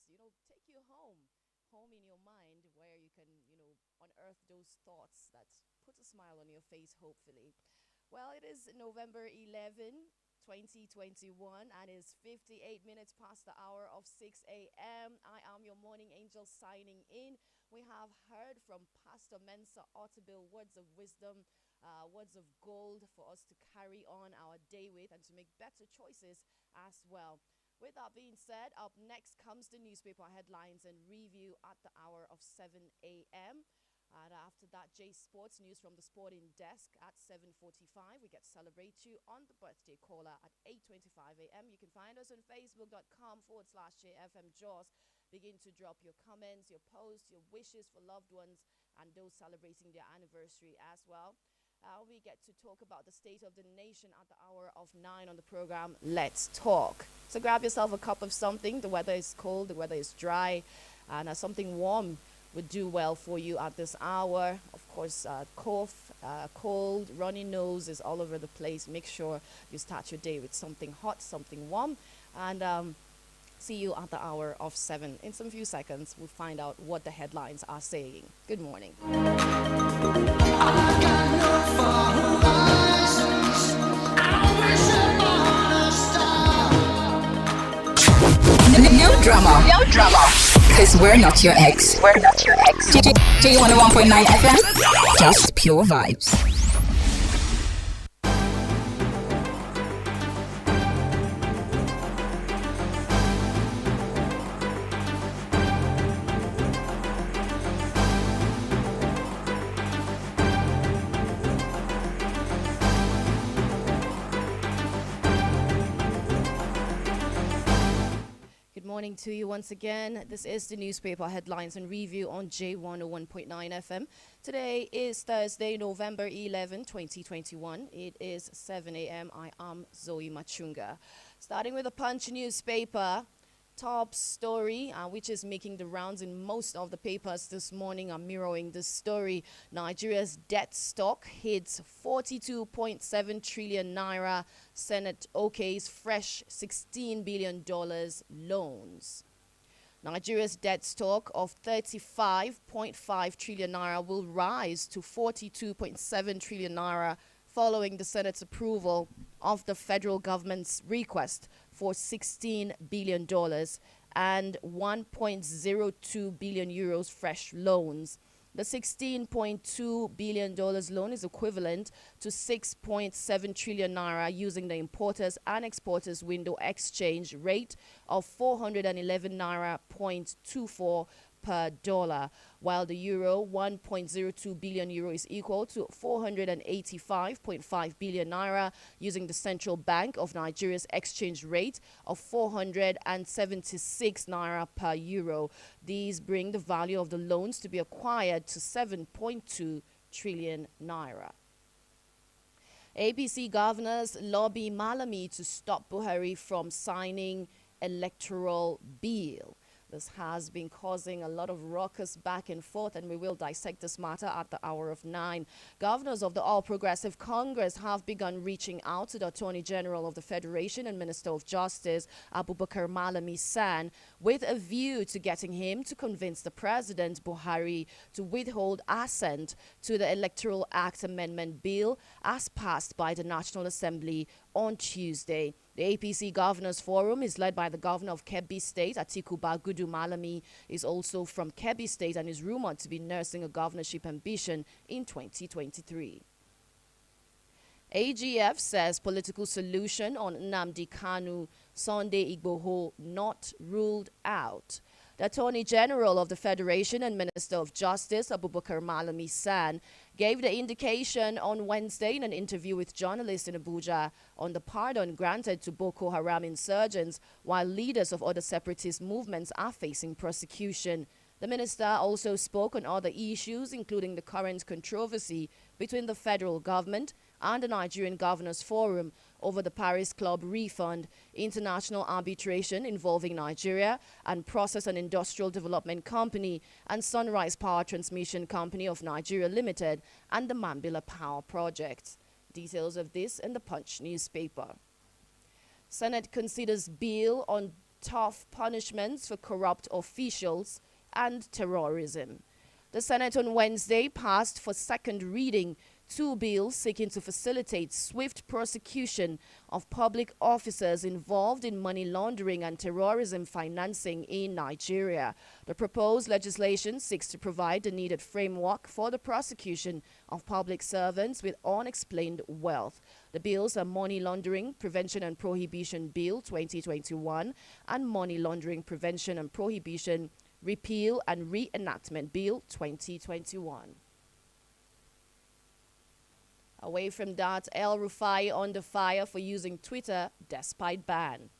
just, take you home in your mind where you can, unearth those thoughts that put a smile on your face, hopefully. Well, it is November 11, 2021, and it's 58 minutes past the hour of 6 a.m. I am your morning angel signing in. We have heard from Pastor Mensa Otabil words of wisdom, words of gold for us to carry on our day with and to make better choices as well. With that being said, up next comes the newspaper headlines and review at the hour of 7 a.m. And after that, J Sports news from the sporting desk at 7:45. We get to celebrate you on the birthday caller at 8:25 a.m. You can find us on facebook.com/JFM Jos. Begin to drop your comments, your posts, your wishes for loved ones and those celebrating their anniversary as well. We get to talk about the state of the nation at the hour of 9 on the program, Let's Talk. So grab yourself a cup of something. The weather is cold, the weather is dry, and something warm would do well for you at this hour. Of course, cough, cold, runny nose is all over the place. Make sure you start your day with something hot, something warm, and see you at the hour of 7. In some few seconds, we'll find out what the headlines are saying. Good morning. No drama. No drama. Because we're not your ex. We're not your ex. J101.9 FM. Just pure vibes. Morning to you once again. This is the newspaper headlines and review on J101.9 FM. Today is Thursday, November 11, 2021. It is 7 a.m. I am Zoe Machunga. Starting with the Punch newspaper. Top story, which is making the rounds in most of the papers this morning, are mirroring this story. Nigeria's debt stock hits 42.7 trillion naira. Senate okays fresh $16 billion loans. Nigeria's debt stock of 35.5 trillion naira will rise to 42.7 trillion naira following the Senate's approval of the federal government's request for $16 billion and 1.02 billion euros fresh loans. The $16.2 billion loan is equivalent to 6.7 trillion naira using the importers and exporters window exchange rate of 411 naira 0.24 per dollar, while the euro 1.02 billion euro is equal to 485.5 billion naira using the Central Bank of Nigeria's exchange rate of 476 naira per euro. These bring the value of the loans to be acquired to 7.2 trillion naira. APC governors lobby Malami to stop Buhari from signing electoral bill. This has been causing a lot of ruckus back and forth, and we will dissect this matter at the hour of 9. Governors of the All Progressive Congress have begun reaching out to the Attorney General of the Federation and Minister of Justice, Abubakar Malami San, with a view to getting him to convince the President, Buhari, to withhold assent to the Electoral Act Amendment Bill as passed by the National Assembly on Tuesday. The APC Governors Forum is led by the Governor of Kebbi State, Atiku Bagudu. Malami is also from Kebbi State and is rumored to be nursing a governorship ambition in 2023. AGF says political solution on Nnamdi Kanu, Sunday Igboho not ruled out. The Attorney General of the Federation and Minister of Justice, Abubakar Malami San, gave the indication on Wednesday in an interview with journalists in Abuja on the pardon granted to Boko Haram insurgents, while leaders of other separatist movements are facing prosecution. The minister also spoke on other issues, including the current controversy between the federal government and the Nigerian Governors Forum over the Paris Club refund, international arbitration involving Nigeria and Process and Industrial Development Company and Sunrise Power Transmission Company of Nigeria Limited and the Mambila Power Project. Details of this in the Punch newspaper. Senate considers bill on tough punishments for corrupt officials and terrorism. The Senate on Wednesday passed for second reading 2 bills seeking to facilitate swift prosecution of public officers involved in money laundering and terrorism financing in Nigeria. The proposed legislation seeks to provide the needed framework for the prosecution of public servants with unexplained wealth. The bills are Money Laundering Prevention and Prohibition Bill 2021 and Money Laundering Prevention and Prohibition Repeal and Reenactment Bill 2021. Away from that, El Rufai under fire for using Twitter despite ban.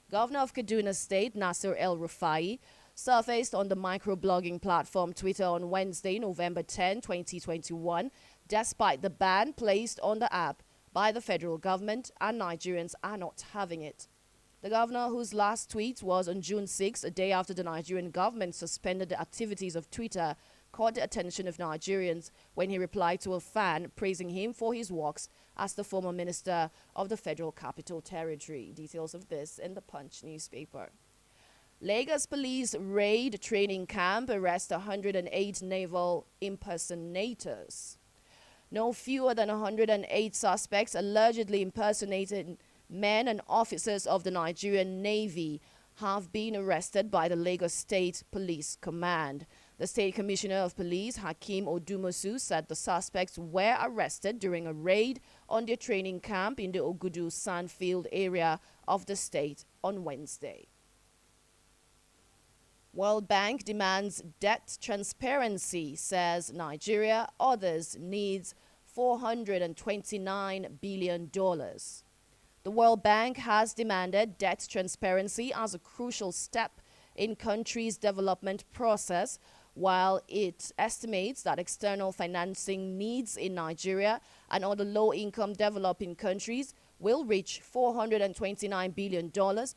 Governor of Kaduna State, Nasser El Rufai, surfaced on the microblogging platform Twitter on Wednesday, November 10, 2021, despite the ban placed on the app by the federal government, and Nigerians are not having it. The governor, whose last tweet was on June 6, a day after the Nigerian government suspended the activities of Twitter, caught the attention of Nigerians when he replied to a fan praising him for his works as the former minister of the Federal Capital Territory. Details of this in the Punch newspaper. Lagos police raid training camp, arrest 108 naval impersonators. No fewer than 108 suspects allegedly impersonating men and officers of the Nigerian Navy have been arrested by the Lagos State Police Command. The State Commissioner of Police, Hakeem Odumosu, said the suspects were arrested during a raid on their training camp in the Ogudu Sandfield area of the state on Wednesday. World Bank demands debt transparency, says Nigeria. Others needs $429 billion. The World Bank has demanded debt transparency as a crucial step in country's development process, while it estimates that external financing needs in Nigeria and other low-income developing countries will reach $429 billion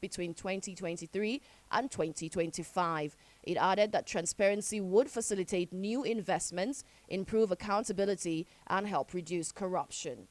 between 2023 and 2025. It added that transparency would facilitate new investments, improve accountability, and help reduce corruption.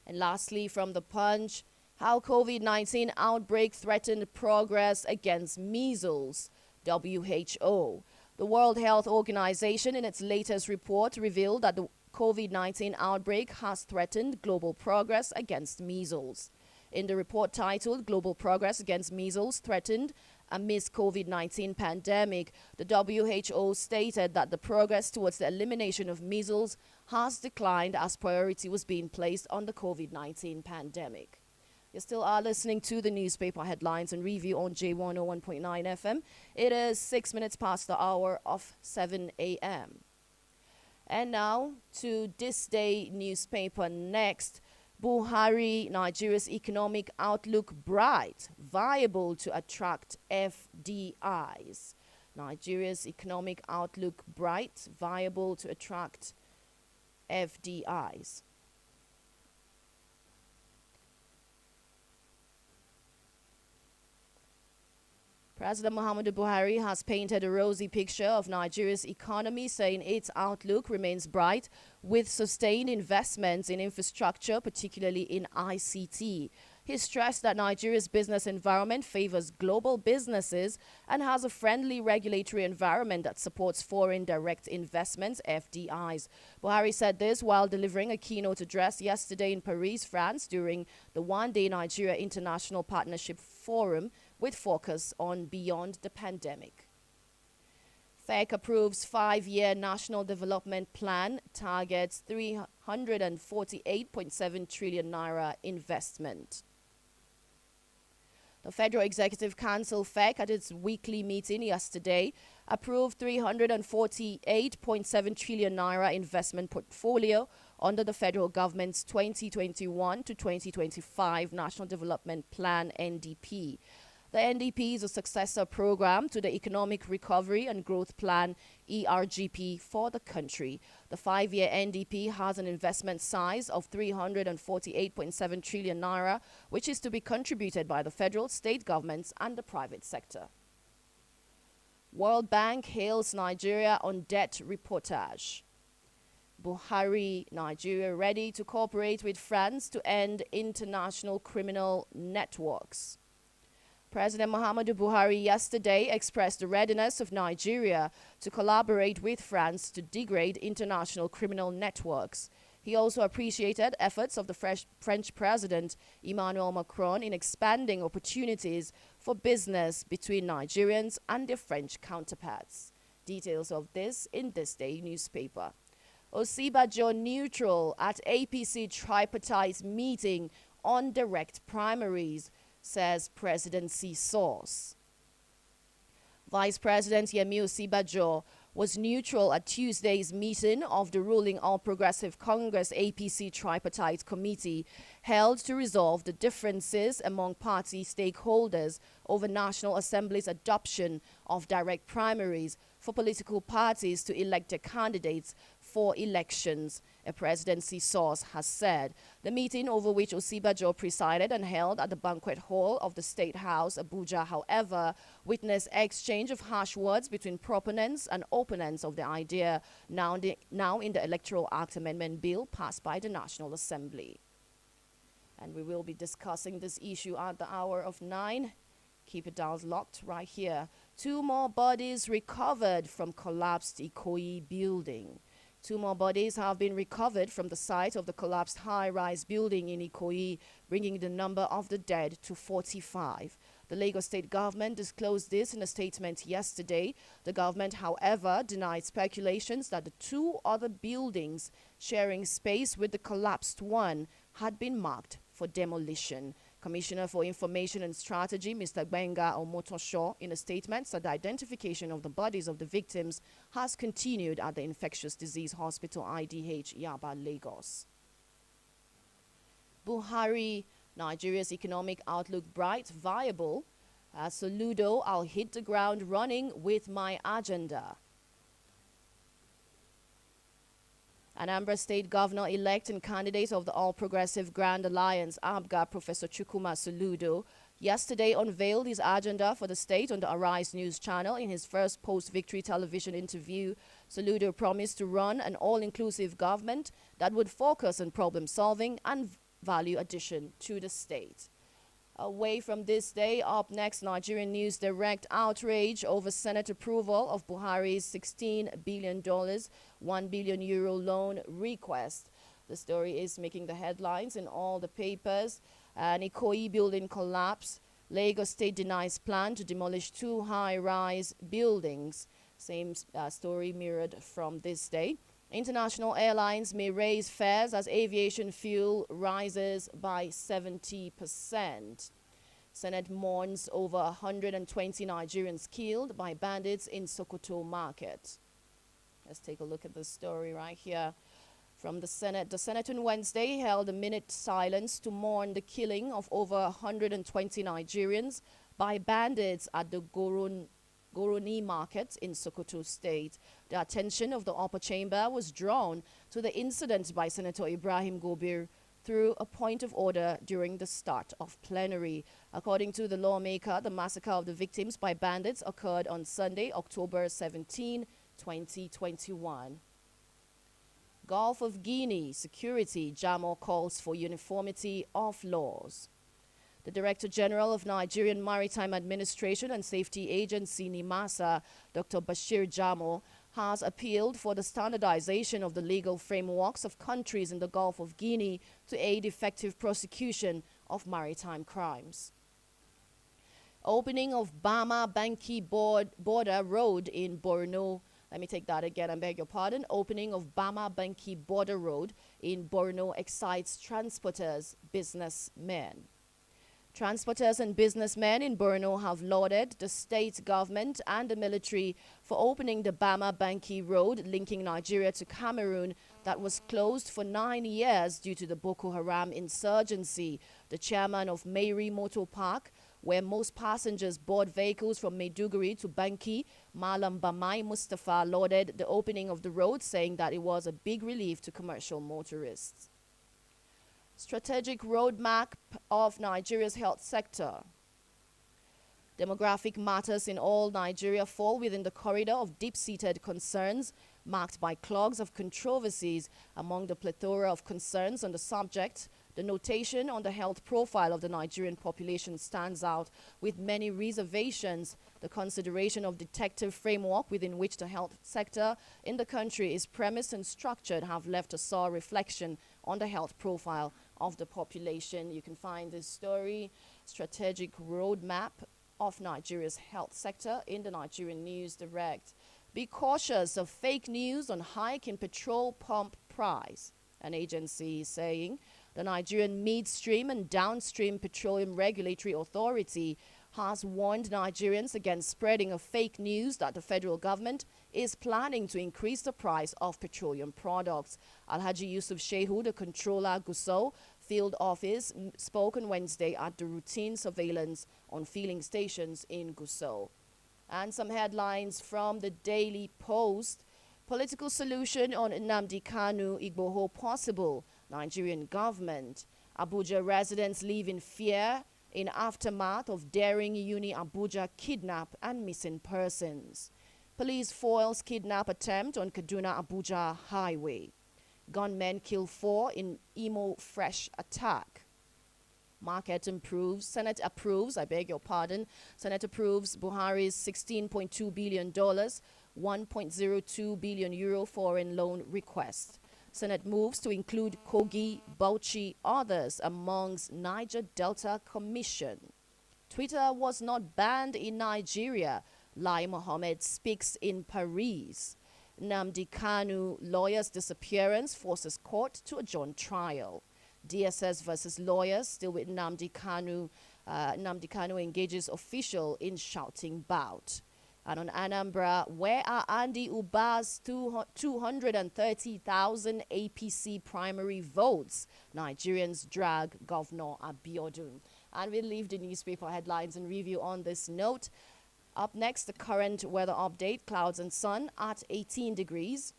And lastly, from the Punch, how COVID-19 outbreak threatened progress against measles. WHO. The World Health Organization, in its latest report, revealed that the COVID-19 outbreak has threatened global progress against measles. In the report titled Global Progress Against Measles Threatened Amidst COVID-19 Pandemic, the WHO stated that the progress towards the elimination of measles has declined as priority was being placed on the COVID-19 pandemic. You still are listening to the newspaper headlines and review on J101.9 FM. It is 6 minutes past the hour of 7 a.m. And now to this day newspaper next. Buhari, Nigeria's economic outlook bright, viable to attract FDIs. Nigeria's economic outlook bright, viable to attract FDIs. President Muhammadu Buhari has painted a rosy picture of Nigeria's economy, saying its outlook remains bright with sustained investments in infrastructure, particularly in ICT. He stressed that Nigeria's business environment favors global businesses and has a friendly regulatory environment that supports foreign direct investments, FDIs. Buhari said this while delivering a keynote address yesterday in Paris, France, during the one-day Nigeria International Partnership Forum, with focus on beyond the pandemic. FEC approves 5-year National Development Plan, targets 348.7 trillion naira investment. The Federal Executive Council, FEC, at its weekly meeting yesterday, approved 348.7 trillion naira investment portfolio under the federal government's 2021 to 2025 National Development Plan, NDP. The NDP is a successor program to the Economic Recovery and Growth Plan, ERGP, for the country. The 5-year NDP has an investment size of 348.7 trillion naira, which is to be contributed by the federal, state governments and the private sector. World Bank hails Nigeria on debt reportage. Buhari, Nigeria ready to cooperate with France to end international criminal networks. President Muhammadu Buhari yesterday expressed the readiness of Nigeria to collaborate with France to degrade international criminal networks. He also appreciated efforts of the French President Emmanuel Macron in expanding opportunities for business between Nigerians and their French counterparts. Details of this in this day newspaper. Osibajo neutral at APC tripartite meeting on direct primaries, says presidency source. Vice President Yemi Osibajo was neutral at Tuesday's meeting of the ruling All Progressive Congress APC tripartite committee held to resolve the differences among party stakeholders over National Assembly's adoption of direct primaries for political parties to elect their candidates for elections, a presidency source has said. The meeting, over which Osibajo presided and held at the banquet hall of the State House, Abuja, however, witnessed exchange of harsh words between proponents and opponents of the idea now in the Electoral Act Amendment Bill passed by the National Assembly. And we will be discussing this issue at the hour of 9. Keep it dials locked right here. 2 more bodies recovered from collapsed Ikoyi building. 2 more bodies have been recovered from the site of the collapsed high-rise building in Ikoyi, bringing the number of the dead to 45. The Lagos State government disclosed this in a statement yesterday. The government, however, denied speculations that the 2 other buildings sharing space with the collapsed one had been marked for demolition. Commissioner for Information and Strategy, Mr. Gbenga Omotosho, in a statement, said the identification of the bodies of the victims has continued at the Infectious Disease Hospital IDH, Yaba, Lagos. Buhari, Nigeria's economic outlook bright, viable. Soludo, I'll hit the ground running with my agenda. Anambra State Governor-elect and candidate of the All Progressive Grand Alliance, ABGA, Professor Chukwuma Soludo, yesterday unveiled his agenda for the state on the Arise News channel in his first post-victory television interview. Soludo promised to run an all-inclusive government that would focus on problem-solving and value addition to the state. Away from this day, up next, Nigerian News Direct outrage over Senate approval of Buhari's $16 billion, €1 billion loan request. The story is making the headlines in all the papers. An Ikoyi building collapse. Lagos State denies plan to demolish 2 high-rise buildings. Same story mirrored from this day. International airlines may raise fares as aviation fuel rises by 70%. Senate mourns over 120 Nigerians killed by bandits in Sokoto market. Let's take a look at this story right here from the Senate. The Senate on Wednesday held a minute silence to mourn the killing of over 120 Nigerians by bandits at the Goroni market in Sokoto State. The attention of the upper chamber was drawn to the incident by Senator Ibrahim Gobir through a point of order during the start of plenary. According to the lawmaker, the massacre of the victims by bandits occurred on Sunday, October 17, 2021. Gulf of Guinea security, Jamo calls for uniformity of laws. The Director General of Nigerian Maritime Administration and Safety Agency, NIMASA, Dr. Bashir Jamo, has appealed for the standardization of the legal frameworks of countries in the Gulf of Guinea to aid effective prosecution of maritime crimes. Opening of Bama Banki border road in Borno. Let me take that again, I beg your pardon. Opening of Bama Banki border road in Borno excites transporters, businessmen. Transporters and businessmen in Borno have lauded the state government and the military for opening the Bama Banki road linking Nigeria to Cameroon that was closed for 9 years due to the Boko Haram insurgency. The chairman of Mairi Motor Park, where most passengers board vehicles from Maiduguri to Banki, Malam Bamai Mustafa, lauded the opening of the road, saying that it was a big relief to commercial motorists. Strategic roadmap of Nigeria's health sector. Demographic matters in all Nigeria fall within the corridor of deep-seated concerns marked by clogs of controversies. Among the plethora of concerns on the subject, The notation on the health profile of the Nigerian population stands out with many reservations. The consideration of detective framework within which the health sector in the country is premised and structured have left a sour reflection on the health profile of the population. You can find this story, Strategic Roadmap of Nigeria's Health Sector, in the Nigerian News Direct. Be cautious of fake news on hike in petrol pump price. An agency is saying the Nigerian Midstream and Downstream Petroleum Regulatory Authority has warned Nigerians against spreading of fake news that the federal government is planning to increase the price of petroleum products. Alhaji Yusuf Shehu, the controller Gusau Field Office, spoke on Wednesday at the routine surveillance on filling stations in Gusau. And some headlines from the Daily Post. Political solution on Nnamdi Kanu Igboho possible. Nigerian government. Abuja residents live in fear in aftermath of daring Uni Abuja kidnap and missing persons. Police foils kidnap attempt on Kaduna-Abuja highway. Gunmen kill 4 in Imo fresh attack. Market improves. Senate approves, Senate approves Buhari's $16.2 billion, 1.02 billion euro foreign loan request. Senate moves to include Kogi, Bauchi, others amongst Niger Delta Commission. Twitter was not banned in Nigeria. Lai Mohammed speaks in Paris. Nnamdi Kanu lawyer's disappearance forces court to adjourn trial. DSS versus lawyers still with Nnamdi Kanu. Nnamdi Kanu engages official in shouting bout. And on Anambra, where are Andy Uba's 230,000 APC primary votes? Nigerians drag Governor Abiodun. And we'll leave the newspaper headlines and review on this note. Up next, the current weather update. Clouds and sun at 18 degrees.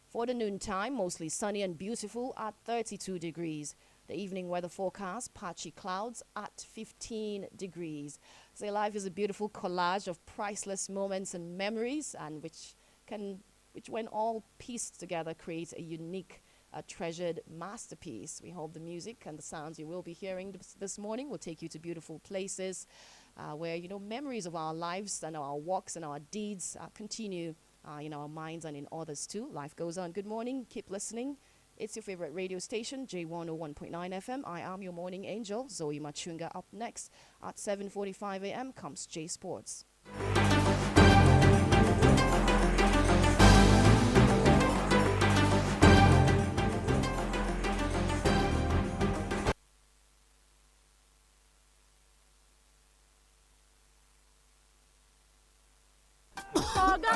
For the noontime, mostly sunny and beautiful at 32 degrees. The evening weather forecast, patchy clouds at 15 degrees. So life is a beautiful collage of priceless moments and memories, and which when all pieced together creates a unique, treasured masterpiece. We hope the music and the sounds you will be hearing this morning will take you to beautiful places where, memories of our lives and our walks and our deeds continue in our minds and in others too. Life goes on. Good morning. Keep listening. It's your favorite radio station, J101.9 FM. I am your morning angel, Zoe Machunga. Up next at 7:45 a.m. comes J Sports.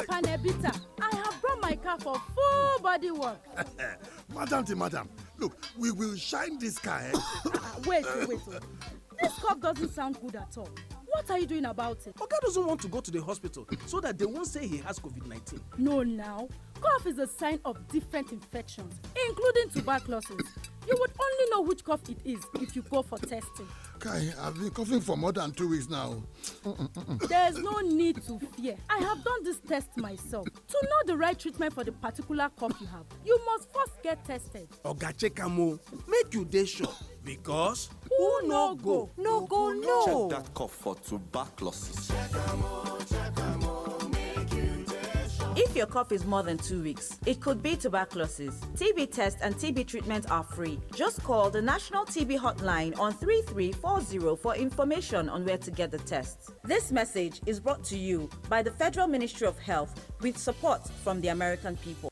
Panebita, I have brought my car for full body work. Madam, look, we will shine this car. Wait. This cough doesn't sound good at all. What are you doing about it? Oga doesn't want to go to the hospital so that they won't say he has COVID-19. No, now. Cough is a sign of different infections, including tuberculosis. You would only know which cough it is if you go for testing. Kai, I've been coughing for more than 2 weeks now. There's no need to fear. I have done this test myself. To know the right treatment for the particular cough you have, you must first get tested. Oga Chekamo, make you dey sure, because who no go? No go, no. Check that cough for tuberculosis. If your cough is more than 2 weeks, it could be tuberculosis. TB tests and TB treatment are free. Just call the National TB Hotline on 3340 for information on where to get the tests. This message is brought to you by the Federal Ministry of Health with support from the American people.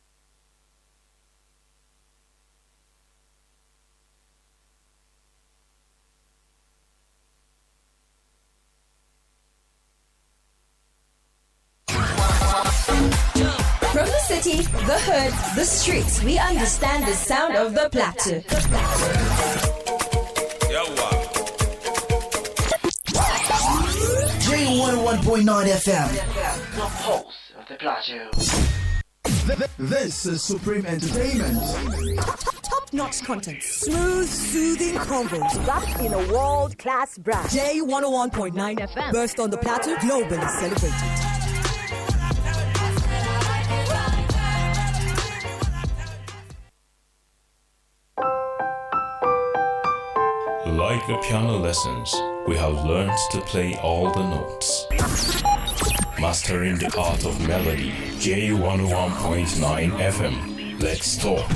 From the city, the hood, the streets, we understand the sound of the Plateau. J101.9 FM. The pulse of the Plateau. This is Supreme Entertainment. Top-notch content, smooth, soothing convos, wrapped in a world-class brand. J101.9 FM. Burst on the Plateau, globally celebrated. the piano lessons, we have learned to play all the notes. Mastering the art of melody, J101.9 FM. Let's talk.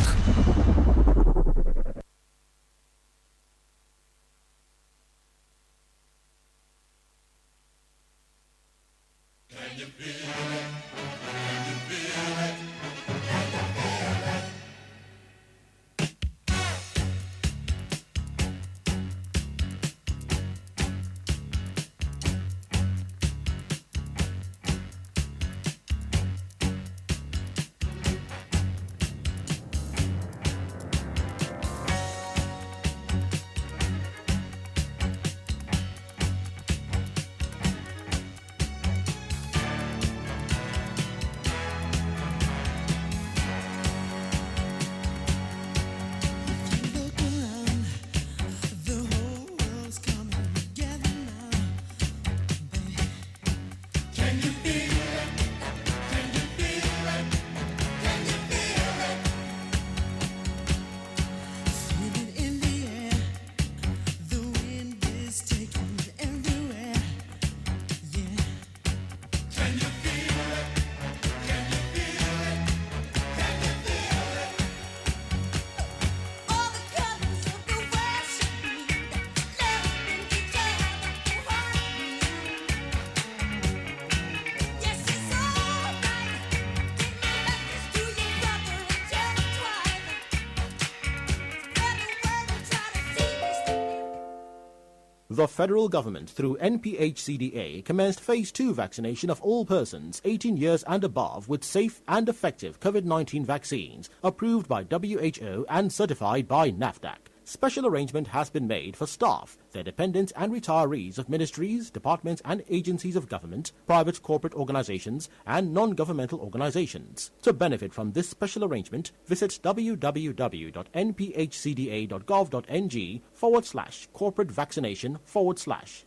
The federal government, through NPHCDA, commenced Phase 2 vaccination of all persons 18 years and above with safe and effective COVID-19 vaccines approved by WHO and certified by NAFDAC. Special arrangement has been made for staff, their dependents and retirees of ministries, departments and agencies of government, private corporate organizations and non-governmental organizations. To benefit from this special arrangement, visit www.nphcda.gov.ng/corporate vaccination/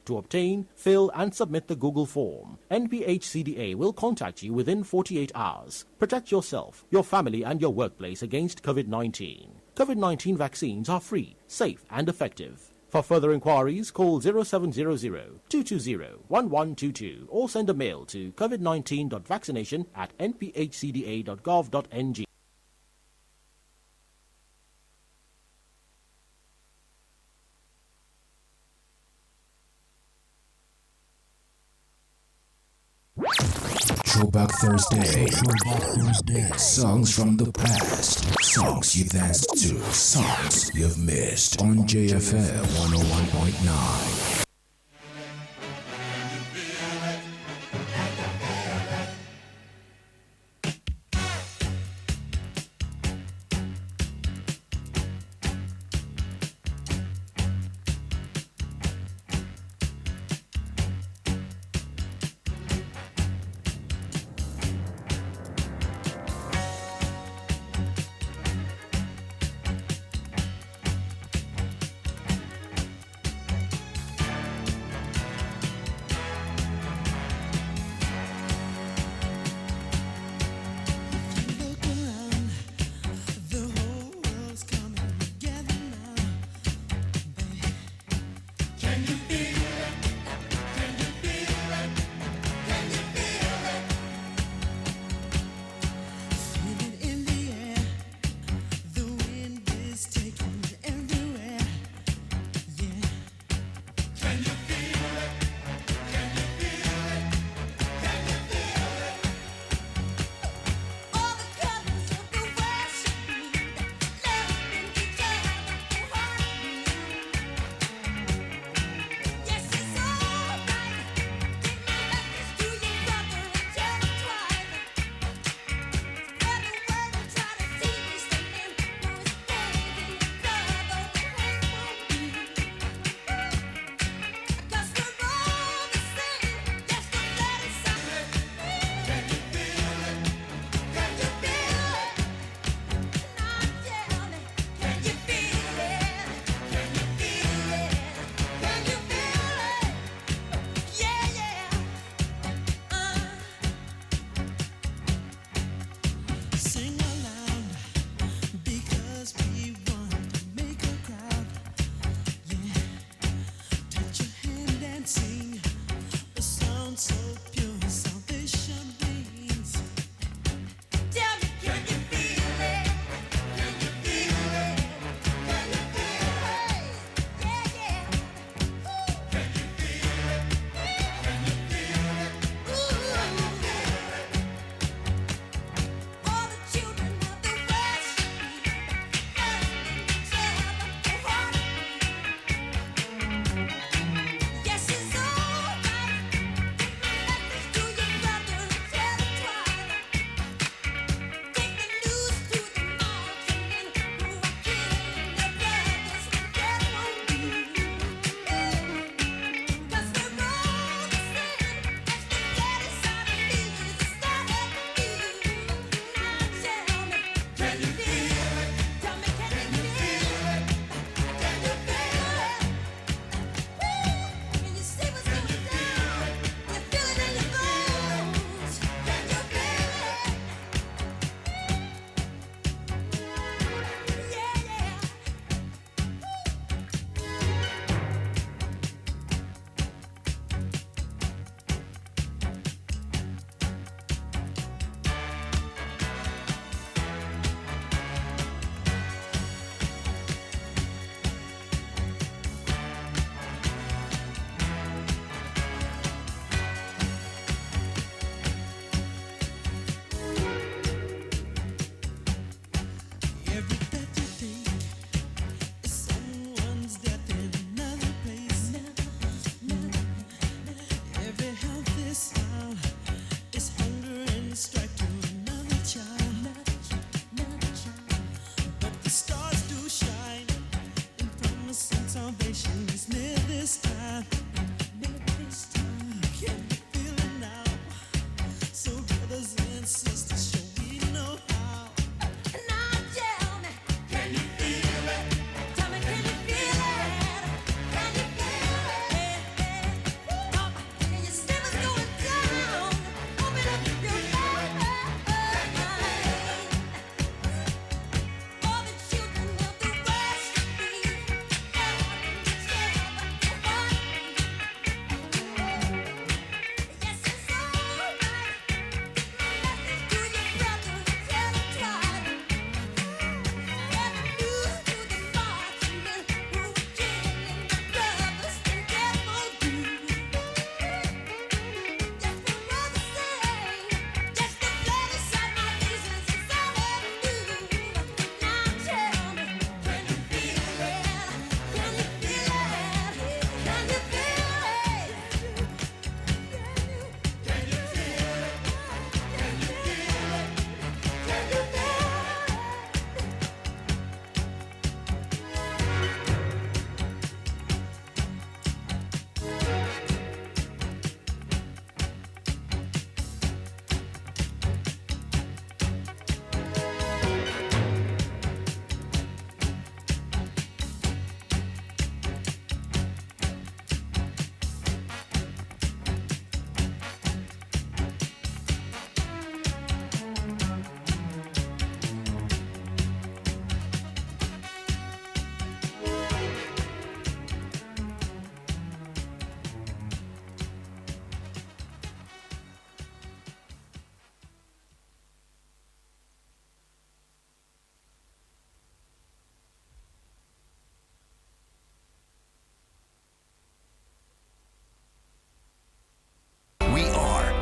to obtain, fill and submit the Google form. NPHCDA will contact you within 48 hours. Protect yourself, your family and your workplace against COVID-19. COVID-19 vaccines are free, safe and effective. For further inquiries, call 0700-220-1122 or send a mail to covid19.vaccination@nphcda.gov.ng. Throwback Thursday. Songs from the past. Songs you danced to. Songs you've missed on JFM 101.9.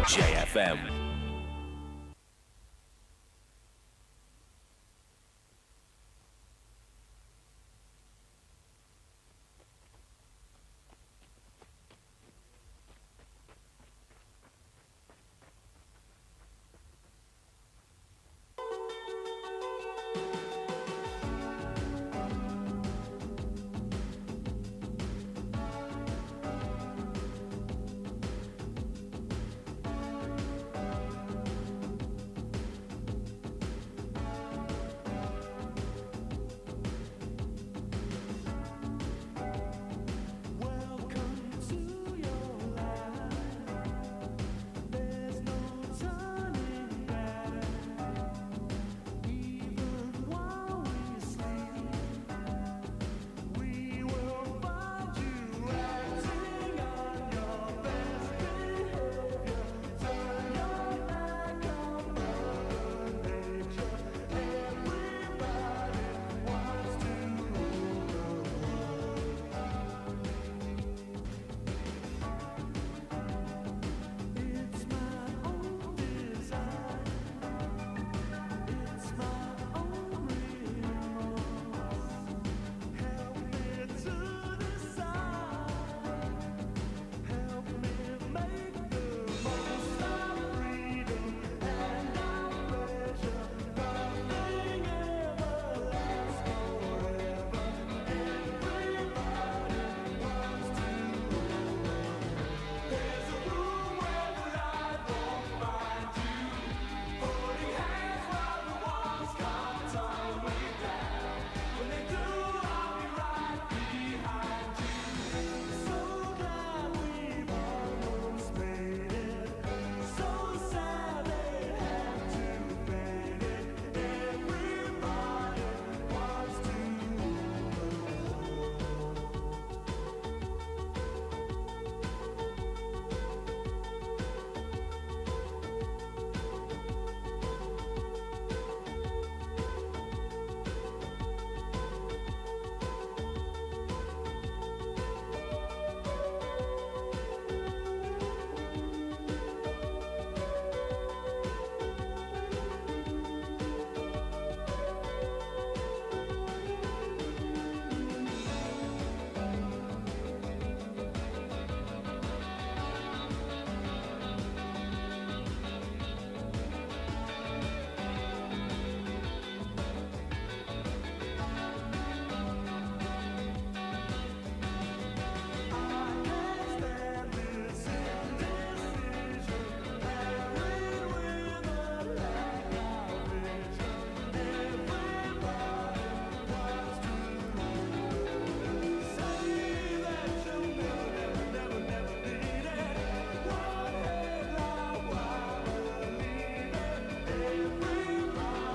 JFM.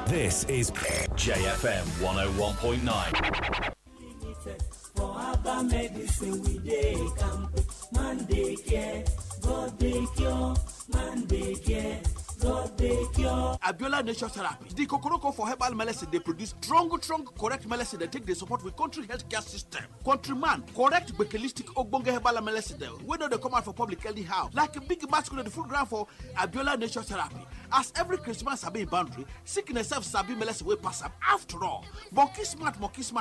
This is JFM 101.9. For Abba medicine we dey camp, man dey care, God dey cure, man dey care, God dey cure. Abiola Nature Therapy. The Kokoroko for herbal medicine, they produce strong, correct medicine they take the support with country healthcare system. Countryman, correct bekelistic ogbonge herbal medicine we know they come out for public anyhow. Like a big basket of the full ground for Abiola Nature Therapy. As every Christmas sabi in boundary, sickness self sabi medicine way pass up. After all, monkey smart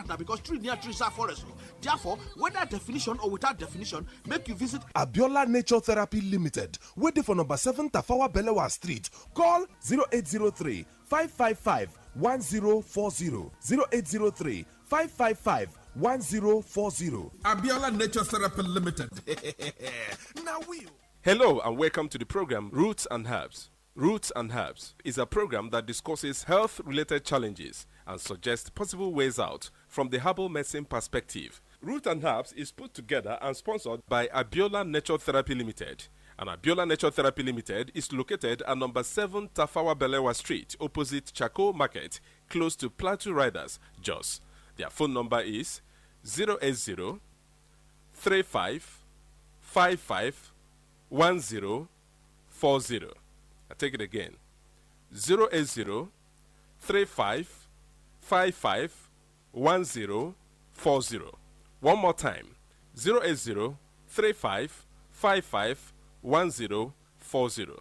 now because tree near trees are forest. Therefore, whether definition or without definition, make you visit Abiola Nature Therapy Limited. Waiting for number 7 Tafawa Belewa Street. Call 0803 555 1040 0803 555 1040. Abiola Nature Therapy Limited. Now we. Hello and welcome to the program Roots and Herbs. Roots and Herbs is a program that discusses health-related challenges and suggests possible ways out from the herbal medicine perspective. Roots and Herbs is put together and sponsored by Abiola Nature Therapy Limited. And Abiola Nature Therapy Limited is located at number 7 Tafawa Belewa Street, opposite Chaco Market, close to Plateau Riders, Jos. Their phone number is 080 35 55 1040. I take it again. 080 35 55 1040. One more time. 080 35 55 1040.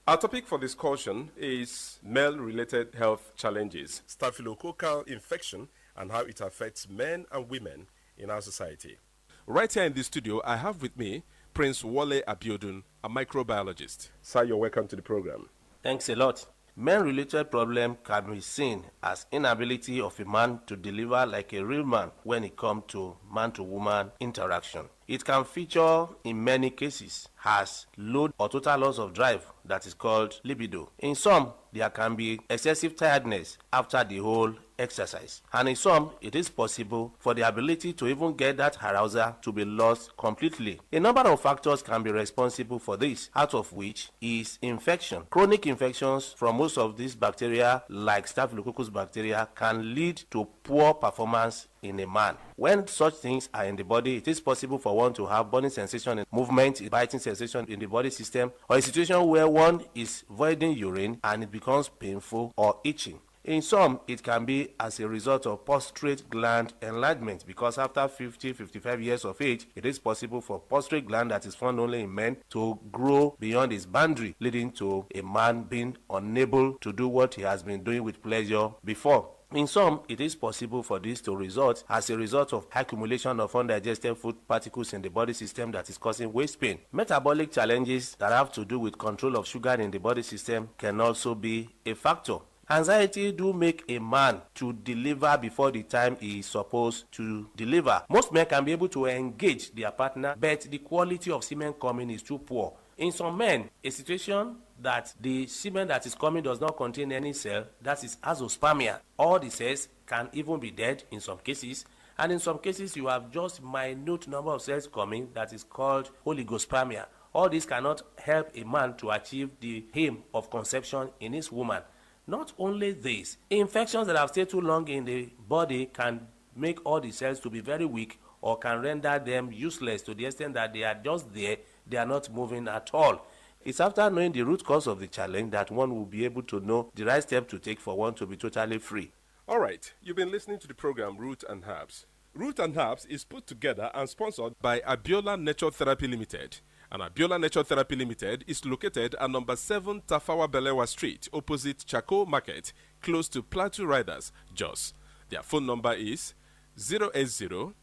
Our topic for discussion is male-related health challenges, staphylococcal infection, and how it affects men and women in our society. Right here in the studio, I have with me Prince Wole Abiodun, a microbiologist. Sir, you're welcome to the program. Thanks a lot. Men-related problem can be seen as inability of a man to deliver like a real man when it comes to man-to-woman interaction. It can feature in many cases as low or total loss of drive that is called libido. In some, there can be excessive tiredness after the whole exercise. And in some, it is possible for the ability to even get that arousal to be lost completely. A number of factors can be responsible for this, out of which is infection. Chronic infections from most of these bacteria, like Staphylococcus bacteria, can lead to poor performance in a man. When such things are in the body, it is possible for one to have burning sensation, movement, biting sensation in the body system, or a situation where one is voiding urine and it becomes painful or itching. In some, it can be as a result of prostate gland enlargement, because after 50-55 years of age, it is possible for prostate gland that is found only in men to grow beyond its boundary, leading to a man being unable to do what he has been doing with pleasure before. In some, it is possible for this to result as a result of accumulation of undigested food particles in the body system that is causing waist pain. Metabolic challenges that have to do with control of sugar in the body system can also be a factor. Anxiety do make a man to deliver before the time he is supposed to deliver. Most men can be able to engage their partner, but the quality of semen coming is too poor. In some men, a situation that the semen that is coming does not contain any cell, that is azoospermia. All the cells can even be dead in some cases, and in some cases you have just minute number of cells coming that is called oligospermia. All this cannot help a man to achieve the aim of conception in his woman. Not only this, infections that have stayed too long in the body can make all the cells to be very weak or can render them useless to the extent that they are just there, they are not moving at all. It's after knowing the root cause of the challenge that one will be able to know the right step to take for one to be totally free. All right, you've been listening to the program Root and Herbs. Root and Herbs is put together and sponsored by Abiola Nature Therapy Limited. And Abiola Nature Therapy Limited is located at number 7 Tafawa Balewa Street, opposite Chaco Market, close to Plateau Riders, Jos. Their phone number is 080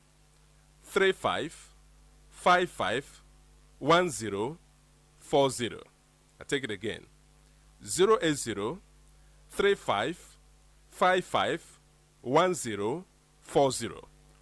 35 55 1040. I take it again. 080 35 55 1040.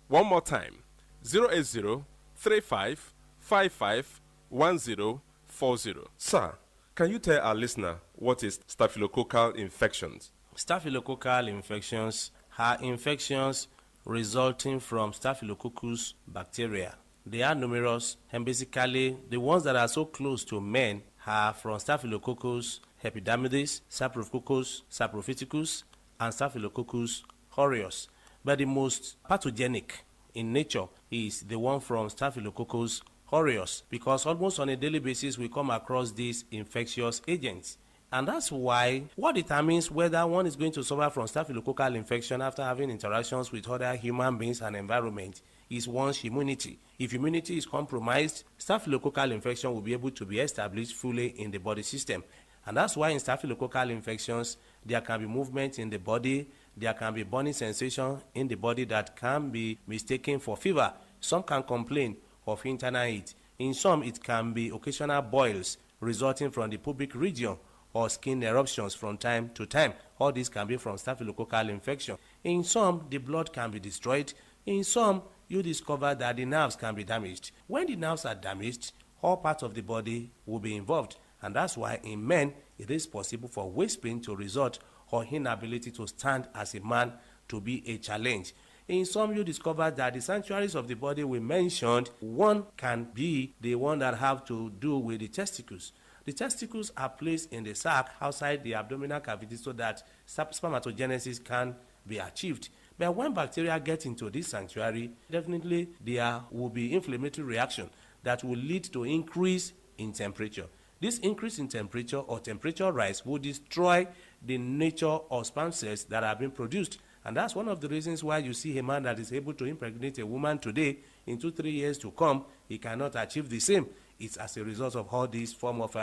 One more time. 080 35 55 1040. Sir, can you tell our listener what is staphylococcal infections? Staphylococcal infections are infections resulting from Staphylococcus bacteria. They are numerous, and basically the ones that are so close to men are from Staphylococcus epidermidis, Staphylococcus saprophyticus, and Staphylococcus aureus. But the most pathogenic in nature is the one from Staphylococcus aureus, because almost on a daily basis we come across these infectious agents. And that's why what determines whether one is going to suffer from staphylococcal infection after having interactions with other human beings and environment is one's immunity. If immunity is compromised, staphylococcal infection will be able to be established fully in the body system. And that's why in staphylococcal infections, there can be movement in the body, there can be burning sensation in the body that can be mistaken for fever. Some can complain of internal heat. In some, it can be occasional boils resulting from the pubic region or skin eruptions from time to time. All this can be from staphylococcal infection. In some, the blood can be destroyed. In some, you discover that the nerves can be damaged. When the nerves are damaged, all parts of the body will be involved. And that's why in men, it is possible for waist pain to result or inability to stand as a man to be a challenge. In some, you discover that the sanctuaries of the body we mentioned, one can be the one that have to do with the testicles. The testicles are placed in the sac outside the abdominal cavity so that spermatogenesis can be achieved. But when bacteria get into this sanctuary, definitely there will be inflammatory reaction that will lead to increase in temperature. This increase in temperature or temperature rise will destroy the nature of sperm cells that are being produced. And that's one of the reasons why you see a man that is able to impregnate a woman today, in 2-3 years to come, he cannot achieve the same. It's as a result of all these form of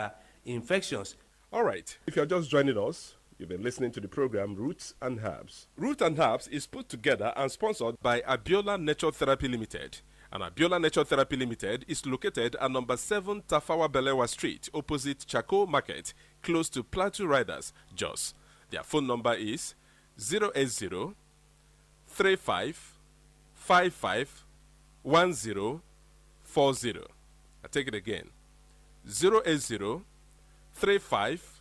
infections. All right, if you're just joining us, you've been listening to the program Roots and Herbs. Roots and Herbs is put together and sponsored by Abiola Nature Therapy Limited. And Abiola Nature Therapy Limited is located at number 7 Tafawa Balewa Street, opposite Chaco Market, close to Plateau Riders, Jos. Their phone number is 080 35 55 1040. I take it again. 080 35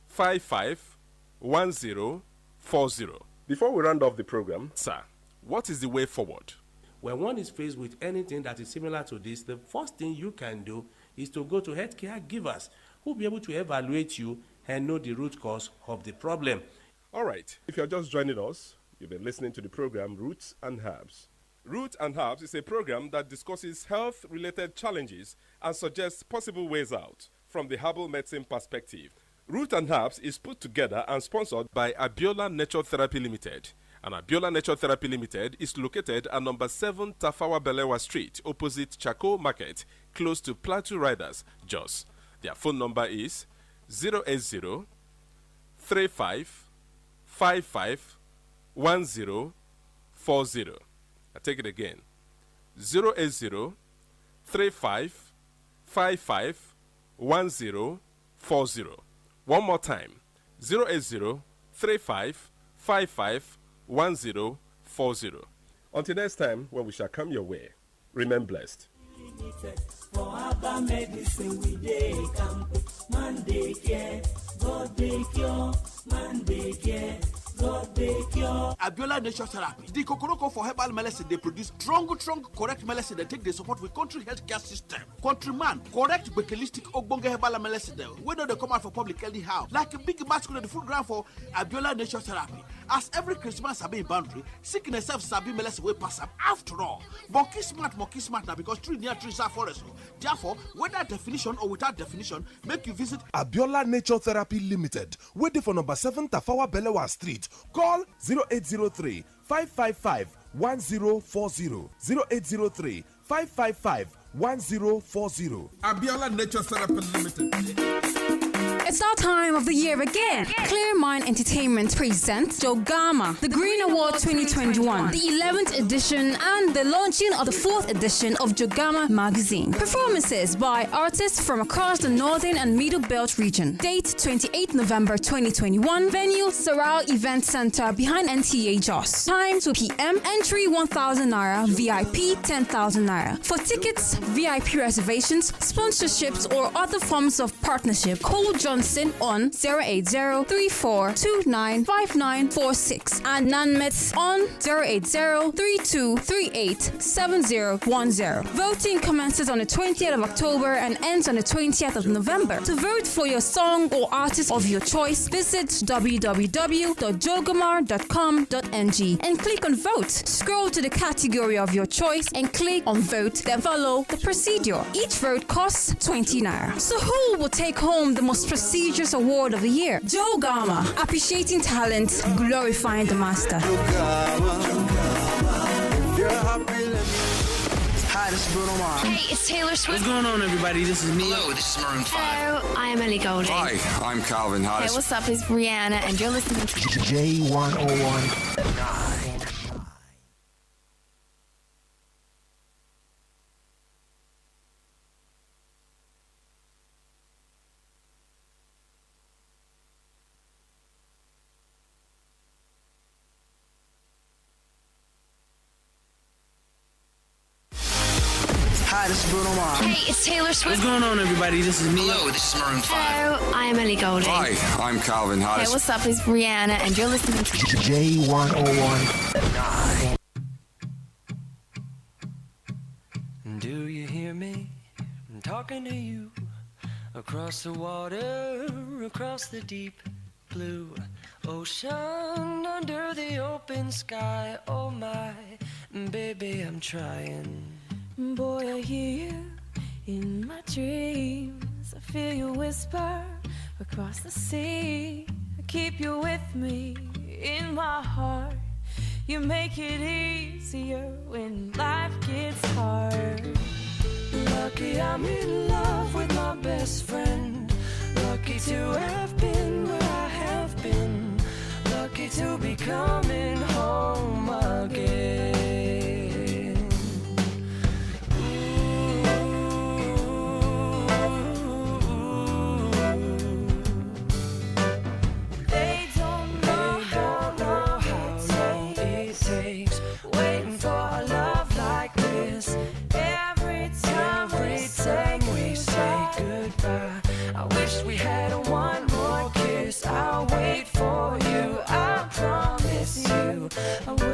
55 1040. Before we round off the program, sir, what is the way forward? When one is faced with anything that is similar to this, the first thing you can do is to go to healthcare givers who will be able to evaluate you and know the root cause of the problem. All right, if you're just joining us, you've been listening to the program Roots and Herbs. Roots and Herbs is a program that discusses health-related challenges and suggests possible ways out from the herbal medicine perspective. Roots and Herbs is put together and sponsored by Abiola Nature Therapy Limited. And Abiola Nature Therapy Limited is located at number 7 Tafawa Balewa Street, opposite Chaco Market, close to Plateau Riders, Jos. Their phone number is 080 35 55 1040. I take it again. 080 35 55 1040. One more time. 080 35 55 1040. Until next time, when we shall come your way, remain blessed. For our medicine, we dey camp. Man dey care, God dey cure. Man dey care, God dey cure. Abiola Nature Therapy. The Kokoroko for herbal medicine, they produce strong, correct medicine. They take the support with country healthcare system. Countryman, correct bekelistic ogbonge herbal medicine. When they come out for public anyhow, like a big masculine the full ground for Abiola Nature Therapy. As every Christmas sabi boundary, sickness self sabi medicine way pass up. After all, monkey smart now because tree near trees are forest. Therefore, whether definition or without definition, make you visit Abiola Nature Therapy Limited. Waiting for number 7 Tafawa Balewa Street. Call 0803 555 1040. 0803 555 1040. Abiola Nature Therapy Limited. It's that time of the year again. Clear Mind Entertainment presents Jogama, the Green Award 2021, the 11th edition, and the launching of the 4th edition of Jogama magazine. Performances by artists from across the Northern and Middle Belt region. Date 28 November 2021. Venue Saral Event Center behind NTA Jos. Time 2 p.m. Entry 1,000 Naira. VIP 10,000 Naira. For tickets, VIP reservations, sponsorships, or other forms of partnership, call Johnson on 080-3429-5946 and Nanmets on 080-3238-7010. Voting commences on the 20th of October and ends on the 20th of November. To vote for your song or artist of your choice, visit www.jogomar.com.ng and click on Vote. Scroll to the category of your choice and click on Vote, then follow the procedure. Each vote costs 20 Naira. So who will take home the most prestigious award of the year? Jogama, appreciating talent, glorifying the master. Hi, this is Bruno Mars. Hey, it's Taylor Swift. What's going on, everybody? This is me. Hello, this is Maroon 5. Hello, I am Ellie Goulding. Hi, I'm Calvin Harris. Hey, what's up? It's Rihanna, and you're listening to J101.9. Hi, this is Bruno Mars. Hey, it's Taylor Swift. What's going on, everybody? This is me. Hello, this is Maroon 5. Hello, I am Ellie Goulding. Hi, I'm Calvin Harris. Hey, what's up? It's Rihanna, and you're listening to J101.9. Do you hear me? I'm talking to you across the water, across the deep blue ocean, under the open sky. Oh my, baby, I'm trying. Boy, I hear you in my dreams. I feel you whisper across the sea. I keep you with me in my heart. You make it easier when life gets hard. Lucky I'm in love with my best friend. Lucky Lucky to have been where I have been. Lucky to be coming home again. They don't know how long it takes waiting for a love like this. Every time we say goodbye, I wish we had one more kiss. I'll wait for you, I promise you I will.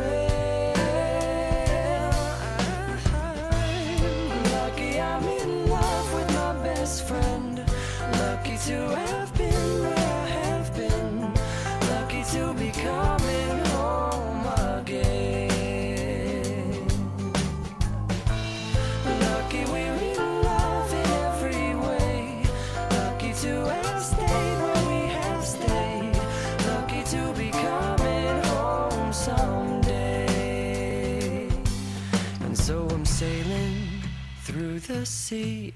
I'm lucky I'm in love with my best friend. Lucky to have been where I have been. Lucky to be coming home again. Lucky we're in love in every way. Lucky to have stayed where we have stayed. Lucky to be coming home someday. And so I'm sailing through the sea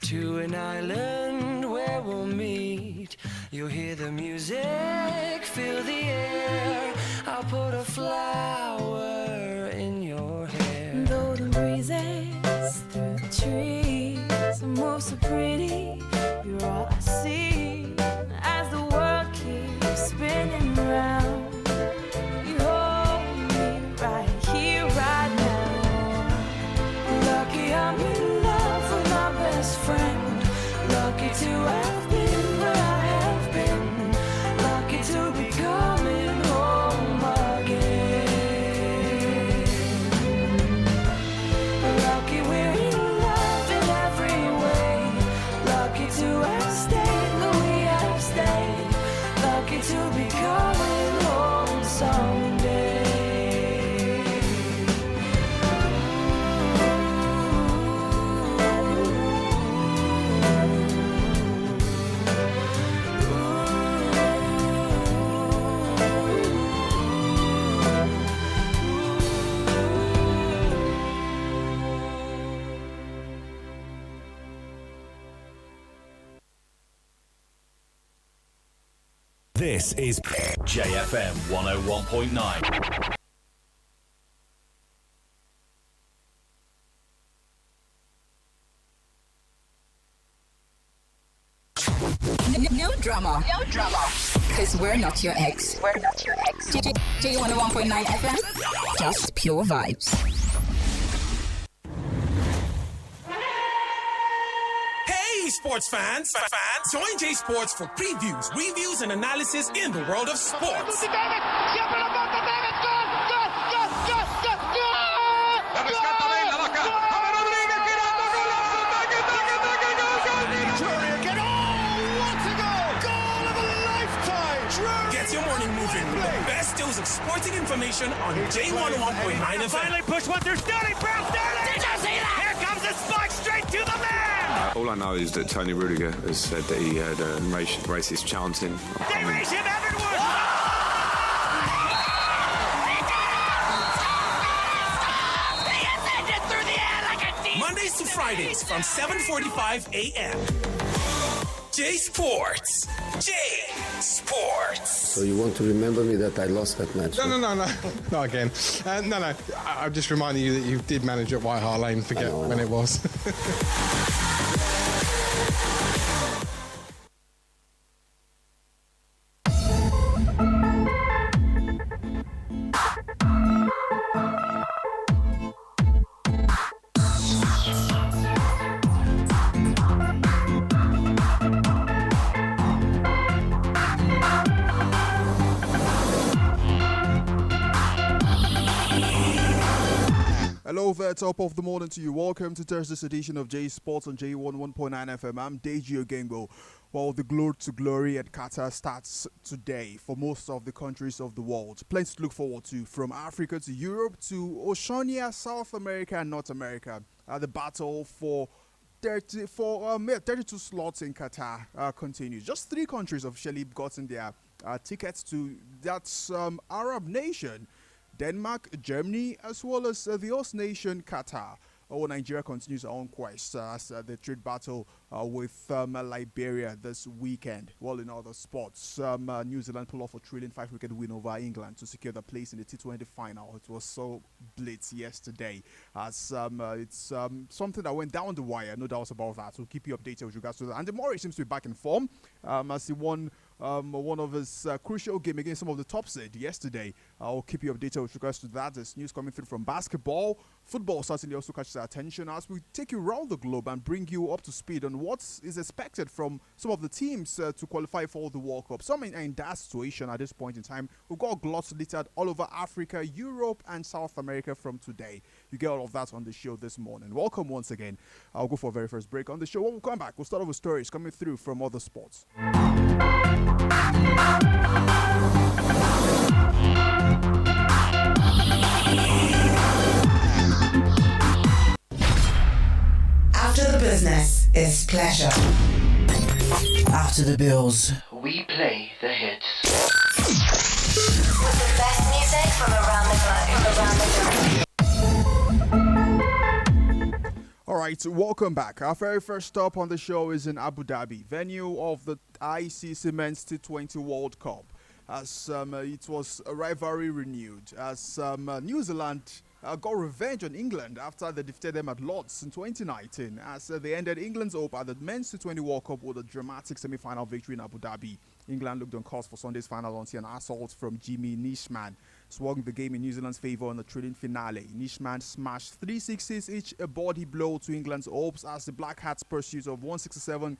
to an island where we'll meet. You'll hear the music, feel the air. I'll put a flower in your hair. Golden breezes through the trees move so pretty. You're all I see as the world keeps spinning round. You hold me right here, right now. Lucky I'm in love with my best friend. Lucky to have been where I have been. Lucky to be coming home again. Lucky we're in love in every way. Lucky to have stayed where we have stayed. Lucky to be coming home someday. This is JFM 101.9. No drama. No drama. Because we're not your ex. We're not your ex. J101.9 FM. Just pure vibes. Hey, sports fans! Join J Sports for previews, reviews, and analysis in the world of sports. Get your morning moving with the best dose of sporting information on J101.9 FM. Finally push what they're starting. Brown starting. Did you see that? Here comes the spike straight to the man. All I know is that Tony Rudiger has said that he had racist chanting. They race him everywhere. Mondays to Fridays from 7:45 a.m. J Sports. J Sports. So you want to remember me that I lost that match? No, not again. No. I'm just reminding you that you did manage at White Hart Lane. Forget when it was. Hello there, top of the morning to you. Welcome to Thursday's edition of J Sports on J101.9 FM. I'm Deji Ogengbo. Well, the Glory to Glory at Qatar starts today for most of the countries of the world. Plenty to look forward to, from Africa to Europe to Oceania, South America and North America. The battle for 32 slots in Qatar continues. Just 3 countries officially gotten their tickets to that Arab nation: Denmark, Germany, as well as the host nation, Qatar. Nigeria continues our own quest as the trade battle with Liberia this weekend. Well, in other sports, New Zealand pull off a thrilling 5-wicket win over England to secure the place in the T20 final. It was so blitz yesterday as it's something that went down the wire, no doubt about that. We'll keep you updated with regards to that. And Murray seems to be back in form as he won one of his crucial game against some of the top seed yesterday. I'll keep you updated with regards to that. There's news coming through from basketball. Football certainly also catches our attention as we take you around the globe and bring you up to speed on what is expected from some of the teams to qualify for the World Cup. Some in that situation at this point in time. We've got glots littered all over Africa, Europe, and South America from today. You get all of that on the show this morning. Welcome once again. I'll go for a very first break on the show. When we come back, we'll start off with stories coming through from other sports. After the business is pleasure. After the bills, We play the hits. With the best music from around the globe. All right, welcome back. Our very first stop on the show is in Abu Dhabi, venue of the ICC Men's T20 World Cup. As it was a rivalry renewed, as New Zealand got revenge on England after they defeated them at Lord's in 2019, as they ended England's hope at the Men's T20 World Cup with a dramatic semi-final victory in Abu Dhabi. England looked on course for Sunday's final until an assault from Jimmy Nishman swung the game in New Zealand's favour in the thrilling finale. Nishman smashed 3 sixes, each a body blow to England's hopes as the Black Hats' pursuit of 167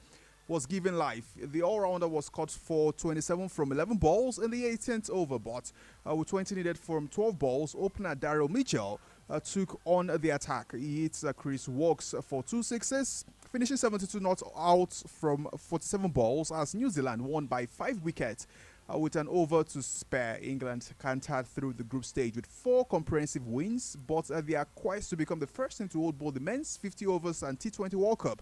was given life. The all-rounder was caught for 27 from 11 balls in the 18th over, but with 20 needed from 12 balls, opener Daryl Mitchell took on the attack. He hit Chris Wokes for 2 sixes, finishing 72 not out from 47 balls as New Zealand won by 5 wickets. With an over to spare, England cantered through the group stage with 4 comprehensive wins, but they are quest to become the first team to hold both the men's 50 overs and T20 World Cup.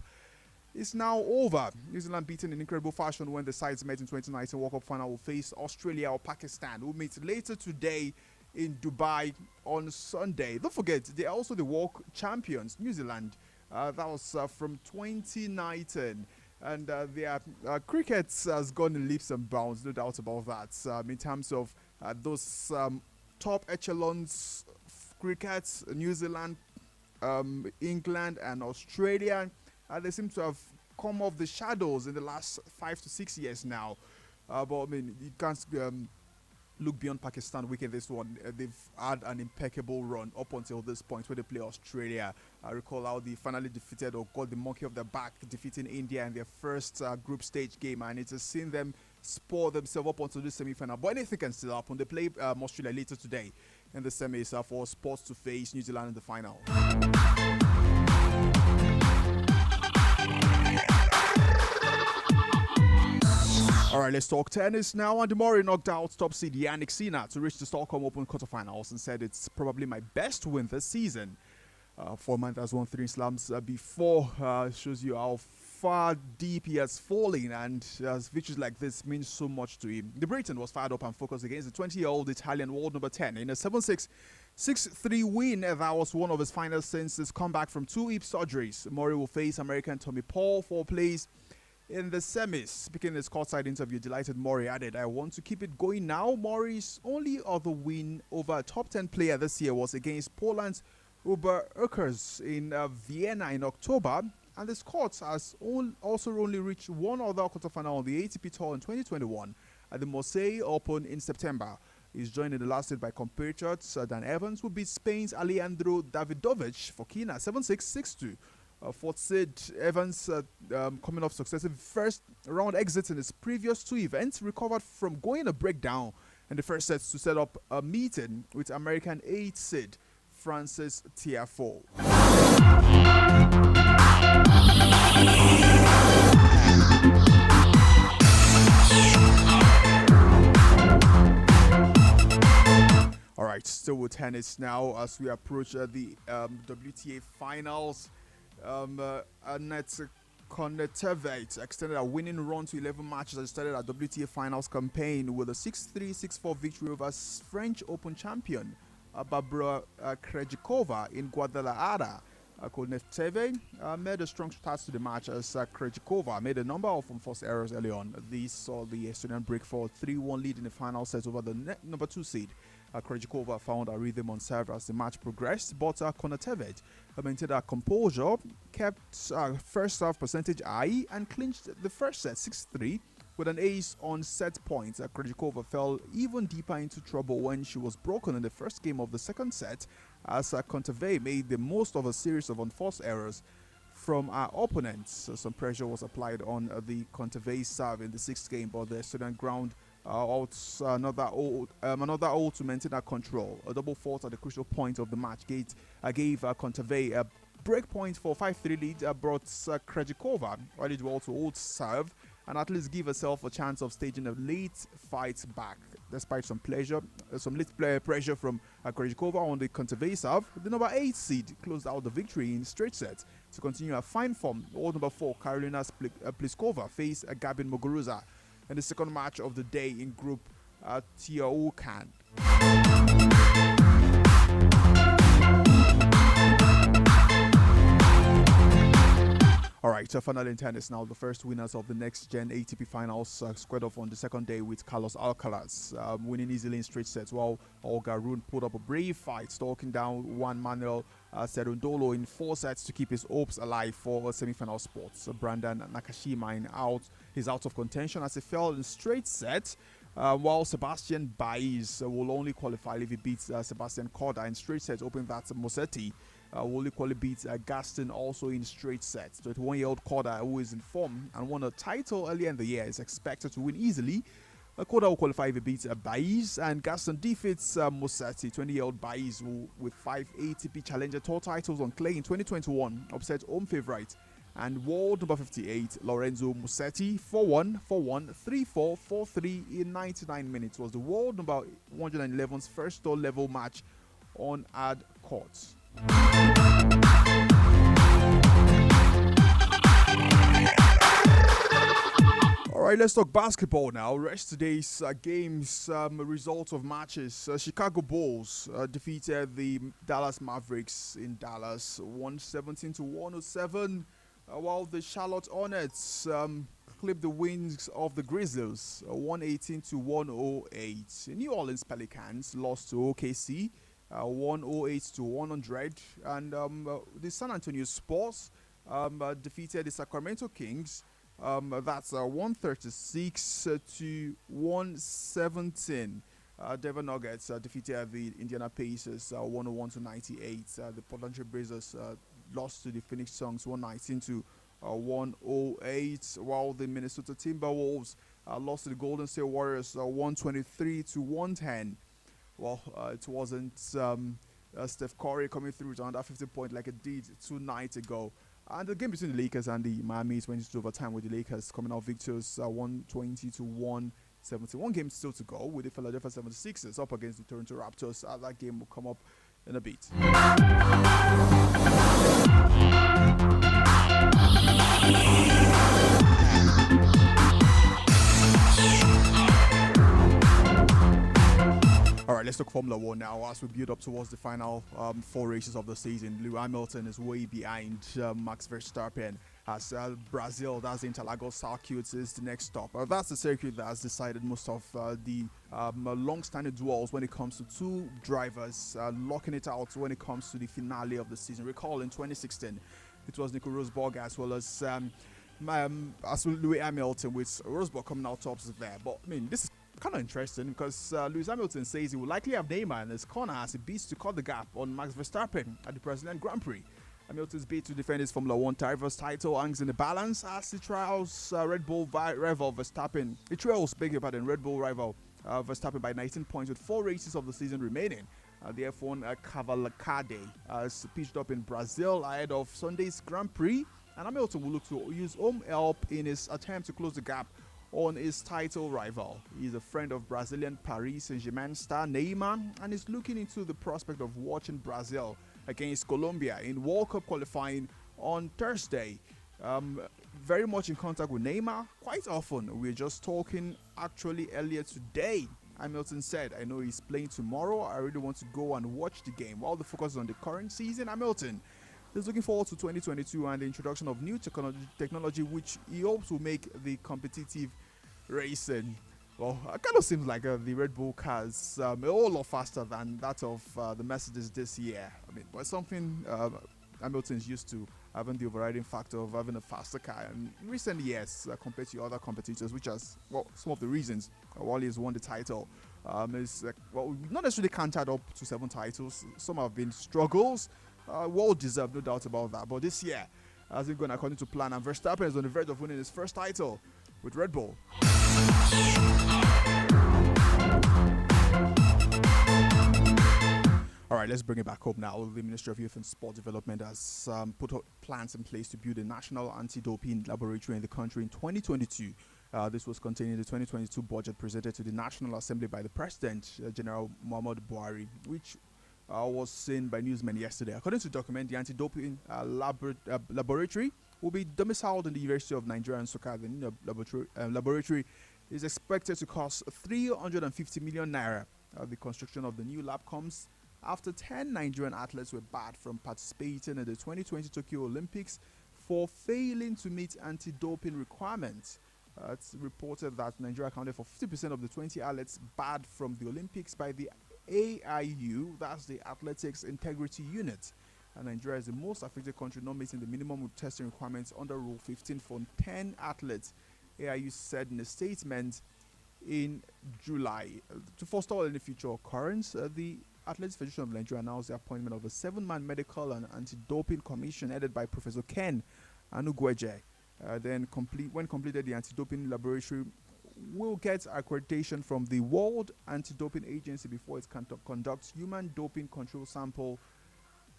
It's now over. New Zealand beaten in incredible fashion when the sides met in 2019 World Cup final will face Australia or Pakistan, who meet later today in Dubai on Sunday. Don't forget, they are also the world champions, New Zealand. That was from 2019. And their cricket has gone in leaps and bounds, no doubt about that. In terms of those top echelons cricket, New Zealand, England and Australia, they seem to have come off the shadows in the last 5 to 6 years now. But I mean, you can't look beyond Pakistan. Wicket this one, they've had an impeccable run up until this point where they play Australia. I recall how they finally defeated or got the monkey off their back, defeating India in their first group stage game, and it has seen them spoil themselves up onto the semi-final. But anything can still happen. They play Australia later today in the semis for sports to face New Zealand in the final. All right, let's talk tennis now. Andy Murray knocked out top seed Yannick Sinner to reach the Stockholm Open quarterfinals and said it's probably my best win this season. Foreman has won 3 slams before. Shows you how far deep he has fallen, and victories like this mean so much to him. The Briton was fired up and focused against the 20-year-old Italian world number 10 in a 7-6, 6-3 win. That was one of his finals since his comeback from 2 hip surgeries. Murray will face American Tommy Paul for place in the semis. Speaking in his courtside interview, delighted Murray added, "I want to keep it going now." Murray's only other win over a top 10 player this year was against Poland's Uber Urkers in Vienna in October, and the Scots has also only reached one other quarterfinal on the ATP Tour in 2021 at the Marseille Open in September. He's joined in the last set by compatriots Dan Evans, who beat Spain's Alejandro Davidovich for Kina 7-6, 6-2. Fourth seed Evans, coming off successive first round exits in his previous 2 events, recovered from going a breakdown in the first sets to set up a meeting with American 8th seed Francis Tiafoe. All right, still with tennis now as we approach the WTA finals. Annette Kontaveit extended a winning run to 11 matches and started a WTA finals campaign with a 6-3, 6-4 victory over French Open champion Barbara Krejcikova in Guadalajara. Koneteve made a strong start to the match as Krejcikova made a number of unforced errors early on. These saw the Estonian break for a 3-1 lead in the final set over the number 2 seed. Krejcikova found a rhythm on serve as the match progressed, but Koneteve maintained her composure, kept first serve percentage high, and clinched the first set 6-3 with an ace on set points. Krejcikova fell even deeper into trouble when she was broken in the first game of the second set, as Kontaveit made the most of a series of unforced errors from our opponents. Some pressure was applied on the Kontaveit serve in the 6th game, but the Estonian ground out another hole to maintain her control. A double fault at the crucial point of the match gave Kontaveit a break point for 5-3 lead, brought Krejcikova ready to also hold serve and at least give herself a chance of staging a late fight back. Despite some late pressure from Krejcikova on the Kontaveit serve, the number 8 seed closed out the victory in straight sets to continue her fine form. World number 4 Karolina Pliskova faced Gabin Muguruza in the second match of the day in Group Tiaokan. All right, final in tennis now. The first winners of the next gen ATP finals squared off on the second day with Carlos Alcaraz, winning easily in straight sets, while Olga Rune put up a brave fight, stalking down Juan Manuel Cerundolo in 4 sets to keep his hopes alive for semi-final spots. Brandon Nakashima is out of contention as he fell in straight sets, while Sebastian Baez will only qualify if he beats Sebastian Korda in straight sets, hoping that Musetti will equally beat Gaston also in straight sets. 21-year-old Korda, who is in form and won a title earlier in the year, is expected to win easily. Korda will qualify if he beats Baez, and Gaston defeats Musetti. 20-year-old Baez, who with 5 ATP Challenger Tour titles on clay in 2021, upset home favourite and world number 58 Lorenzo Musetti 4-1, 4-1, 3-4, 4-3 in 99 minutes. Was the world number 111's first tour level match on hard courts. All right, let's talk basketball now. Rest today's games, results of matches. Chicago Bulls defeated the Dallas Mavericks in Dallas 117-107, while the Charlotte Hornets clipped the wings of the Grizzlies 118-108. New Orleans Pelicans lost to OKC 108-100, and the San Antonio Spurs defeated the Sacramento Kings. That's 136-117. Denver Nuggets defeated the Indiana Pacers 101-98. The Portland Trail Blazers lost to the Phoenix Suns 119-108, while the Minnesota Timberwolves lost to the Golden State Warriors 123-110. Well, it wasn't Steph Curry coming through to under 50 points like it did 2 nights ago. And the game between the Lakers and the Miami went into overtime with the Lakers coming out victors 120-171. One game still to go with the Philadelphia 76ers up against the Toronto Raptors. That game will come up in a bit. All right, let's talk Formula 1 now as we build up towards the final 4 races of the season. Lewis Hamilton is way behind Max Verstappen as Brazil, that's the Interlagos circuit, is the next stop. That's the circuit that has decided most of the long-standing duels when it comes to 2 drivers locking it out when it comes to the finale of the season. Recall in 2016, it was Nico Rosberg as well as Lewis Hamilton, with Rosberg coming out tops there. But I mean, this is kind of interesting because Lewis Hamilton says he will likely have Neymar in his corner as he beats to cut the gap on Max Verstappen at the Brazilian Grand Prix. Hamilton's bid to defend his Formula 1 drivers title hangs in the balance as he trials Red Bull rival Verstappen. He trails, Red Bull rival Verstappen by 19 points with 4 races of the season remaining. The F1 Cavalcade is pitched up in Brazil ahead of Sunday's Grand Prix, and Hamilton will look to use home help in his attempt to close the gap on his title rival. He's a friend of Brazilian Paris Saint-Germain star Neymar and is looking into the prospect of watching Brazil against Colombia in World Cup qualifying on Thursday. Very much in contact with Neymar quite often. We're just talking actually earlier today. Hamilton said, I know he's playing tomorrow. I really want to go and watch the game. While the focus is on the current season, Hamilton He's looking forward to 2022 and the introduction of new technology which he hopes will make the competitive racing. Well, it kind of seems like the Red Bull cars a whole lot faster than that of the Mercedes this year. I mean, but something Hamilton's used to having the overriding factor of having a faster car. And in recent years, compared to other competitors, which has, well, some of the reasons why he has won the title is, well, not necessarily counted up to 7 titles. Some have been struggles. Well deserved, no doubt about that. But this year hasn't gone according to plan, and Verstappen is on the verge of winning his first title with Red Bull. All right, let's bring it back up now. The Ministry of Youth and Sport Development has put plans in place to build a national anti-doping laboratory in the country in 2022. This was contained in the 2022 budget presented to the National Assembly by the President, General Muhammadu Buhari, which was seen by newsmen yesterday. According to the document, the anti-doping laboratory will be domiciled in the University of Nigeria and Nsukka. The new laboratory is expected to cost 350 million naira. The construction of the new lab comes after 10 Nigerian athletes were barred from participating in the 2020 Tokyo Olympics for failing to meet anti-doping requirements. It's reported that Nigeria accounted for 50% of the 20 athletes barred from the Olympics by the AIU, that's the Athletics Integrity Unit. And Nigeria is the most affected country not meeting the minimum testing requirements under Rule 15 for 10 athletes, AIU said in a statement in July. To forestall any future occurrence, the Athletics Federation of Nigeria announced the appointment of a 7-man medical and anti-doping commission headed by Professor Ken Anugweje. When completed, the anti-doping laboratory will get accreditation from the World Anti-Doping Agency before it can conduct human doping control sample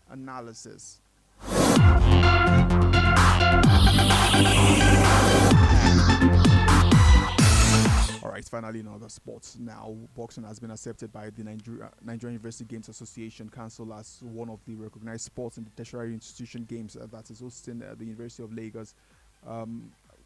analysis. Alright, finally in other sports now, boxing has been accepted by the Nigerian University Games Association Council as one of the recognized sports in the tertiary institution games that is hosting the University of Lagos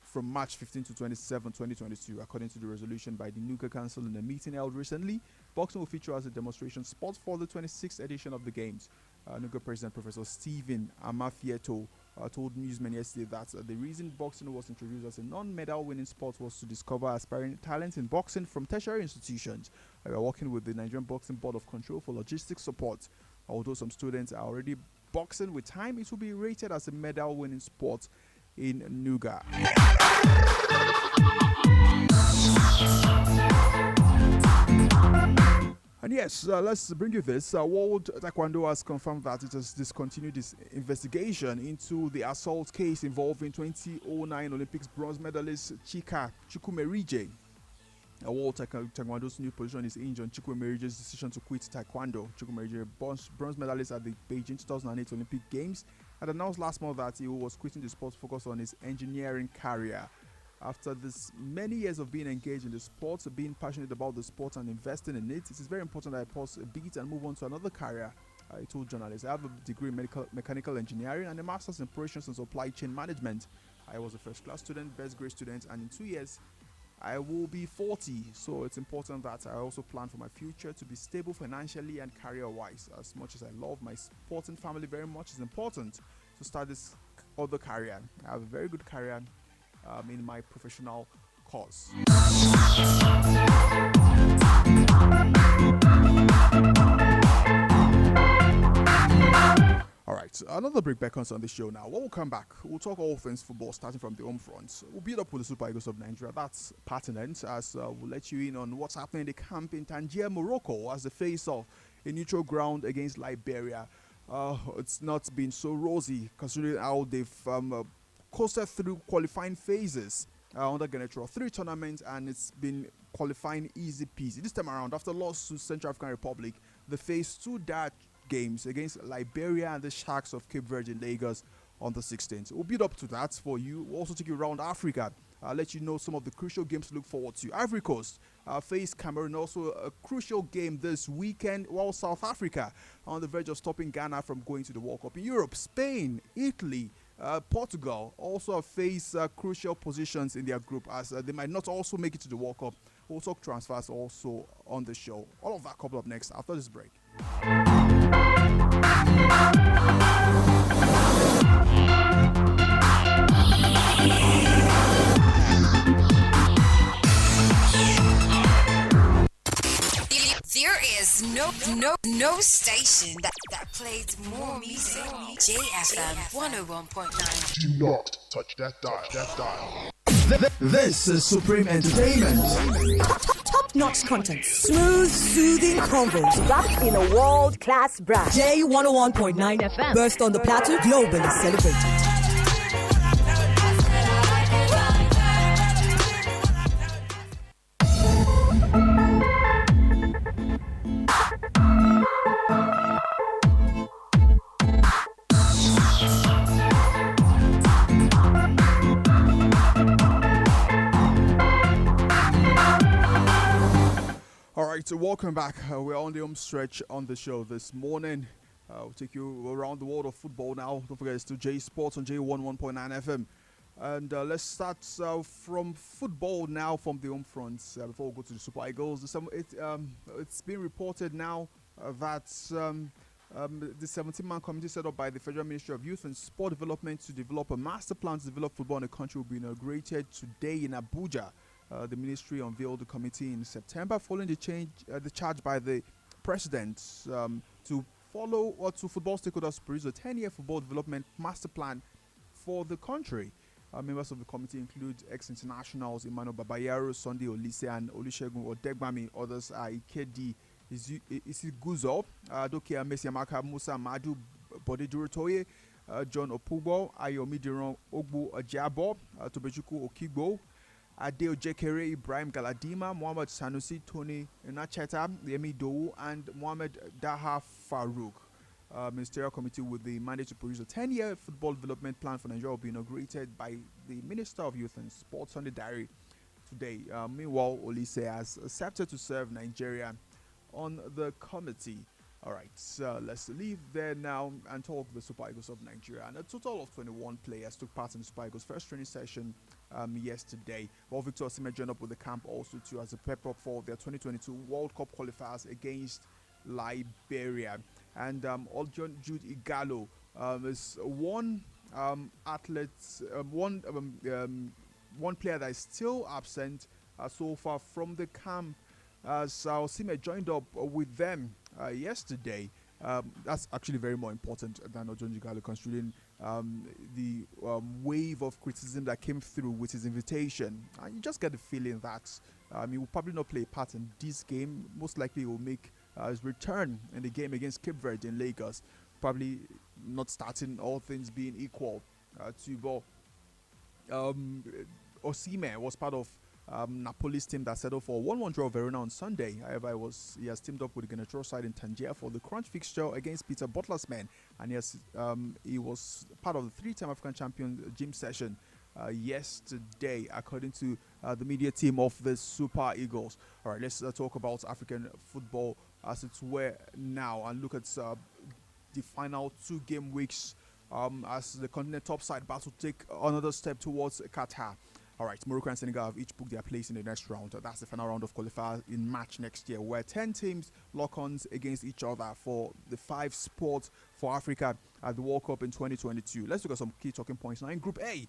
from March 15 to 27, 2022. According to the resolution by the NUGA Council in a meeting held recently, boxing will feature as a demonstration sport for the 26th edition of the Games. NUGA President Professor Stephen Amafieto told newsmen yesterday that the reason boxing was introduced as a non-medal winning sport was to discover aspiring talent in boxing from tertiary institutions. We are working with the Nigerian Boxing Board of Control for logistics support. Although some students are already boxing, with time it will be rated as a medal winning sport in Nuga. And yes, let's bring you this. World Taekwondo has confirmed that it has discontinued its investigation into the assault case involving 2009 Olympics bronze medalist Chika Chukwumerije. World Taekwondo's new position is hinged on Chukwumerije's decision to quit Taekwondo. Chukwumerije, bronze medalist at the Beijing 2008 Olympic Games, had announced last month that he was quitting the sport to focus on his engineering career. After this many years of being engaged in the sport, being passionate about the sport and investing in it, it is very important that I pause a bit and move on to another career. I told journalists, I have a degree in mechanical engineering and a master's in operations and supply chain management. I was a first-class student, best grade student, and in 2 years, I will be 40. So it's important that I also plan for my future to be stable financially and career-wise. As much as I love my sporting family very much, it's important to start this other career. I have a very good career in my professional course. Alright, another break back on the show now. When we'll come back, we'll talk all things football starting from the home front. We'll beat up with the Super Eagles of Nigeria. That's pertinent as we'll let you in on what's happening in the camp in Tangier, Morocco as they face off a neutral ground against Liberia. It's not been so rosy considering how they've coasted through qualifying phases under Genetro. 3 tournaments and it's been qualifying easy peasy. This time around, after loss to Central African Republic, they faced 2 dark games against Liberia and the Sharks of Cape Verde in Lagos on the 16th. We'll build up to that for you. We'll also take you around Africa. I'll let you know some of the crucial games to look forward to. Ivory Coast face Cameroon, also a crucial game this weekend, while South Africa on the verge of stopping Ghana from going to the World Cup. In Europe, Spain, Italy, Portugal also face crucial positions in their group as they might not also make it to the World Cup. We'll talk transfers also on the show. All of that coupled up next after this break. There's no station that plays more music. JFM 101.9. Do not touch that dial. This is Supreme Entertainment. Top-notch content, smooth, soothing convos, wrapped in a world-class brand. J101.9 FM, burst on the plateau, globally celebrated. So welcome back. We're on the home stretch on the show this morning. We'll take you around the world of football now. Don't forget, it's to J Sports on J101.9 FM. And let's start from football now, from the home front, before we go to the Super Eagles. It's been reported now that the 17-man committee set up by the Federal Ministry of Youth and Sport Development to develop a master plan to develop football in the country will be inaugurated today in Abuja. The ministry unveiled the committee in September following the charge by the president to follow or to football stakeholders to produce a 10-year football development master plan for the country. Members of the committee include ex-internationals Emmanuel Babayaro, Sunday Olise, and Olusegun Odegbami. Others are Ikedi Isiguzo, Doke Amesiamaka, Musa Madu Bodedurotoye, John Opugbo, Ayomi Diron Ogbu Ajabo, Tobejuku Okigbo, Adeo Jekere, Ibrahim Galadima, Mohamed Sanusi, Tony Nacheta, Yemi Dou, and Mohamed Daha Farouk. Ministerial committee with the mandate to produce a 10-year football development plan for Nigeria will be inaugurated by the Minister of Youth and Sports Sunday Diary today. Meanwhile, Olise has accepted to serve Nigeria on the committee. All right, so let's leave there now and talk the Super Eagles of Nigeria. And a total of 21 players took part in the Super Eagles' first training session yesterday. While Victor Osimhen joined up with the camp also too as a pep-up for their 2022 World Cup qualifiers against Liberia. And Oljon Jude Igalo is one one player that is still absent so far from the camp. So Osimhen joined up with them yesterday. That's actually very more important than Ojon Igalo, considering the wave of criticism that came through with his invitation. You just get the feeling that he will probably not play a part in this game. Most likely he will make his return in the game against Cape Verde in Lagos. Probably not starting, all things being equal. Osimhen was part of Napoli's team that settled for a 1-1 draw Verona on Sunday. However, he has teamed up with the Ganetro side in Tangier for the crunch fixture against Peter Butler's men, and he was part of the three-time African champion gym session yesterday, according to the media team of the Super Eagles. All right, let's talk about African football as it's were now and look at the final 2 game weeks as the continent top side battle take another step towards Qatar. All right, Morocco and Senegal have each booked their place in the next round. That's the final round of qualifiers in March next year, where 10 teams lock ons against each other for the 5 spots for Africa at the World Cup in 2022. Let's look at some key talking points now. In Group A,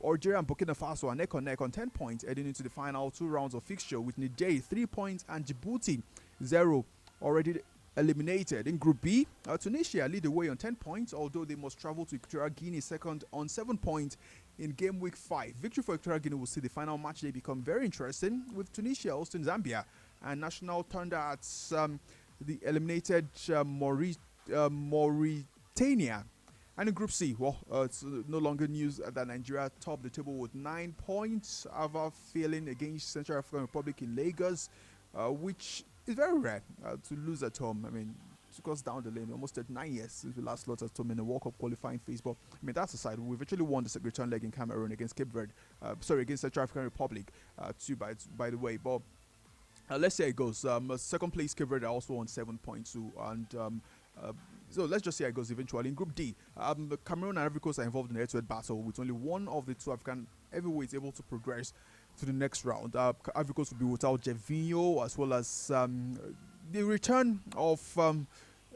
Algeria and Burkina Faso are neck on 10 points, heading into the final 2 rounds of fixture, with Niger 3 points and Djibouti 0 already eliminated. In Group B, Tunisia lead the way on 10 points, although they must travel to Equatorial Guinea second on 7 points in game week 5. Victory for Equatorial Guinea will see the final match day become very interesting, with Tunisia hosting Zambia and National Thunder at the eliminated Mauritania. And in Group C, it's no longer news that Nigeria topped the table with 9 points after failing against Central African Republic in Lagos, which is very rare to lose at home. I mean, it took us down the lane almost 39 years since we last lost at home in the World Cup qualifying phase. But I mean, that's aside, we've actually won the return leg in Cameroon against Cape Verde, against Central African Republic, too, by the way. But let's see how it goes. Second place, Cape Verde also on 7 points too, and so let's just see how it goes eventually. In Group D, Cameroon and Ivory Coast are involved in a head-to-head battle, with only one of the 2 African heavyweights able to progress to the next round. Ivory Coast will be without Jevinho, as well as the return of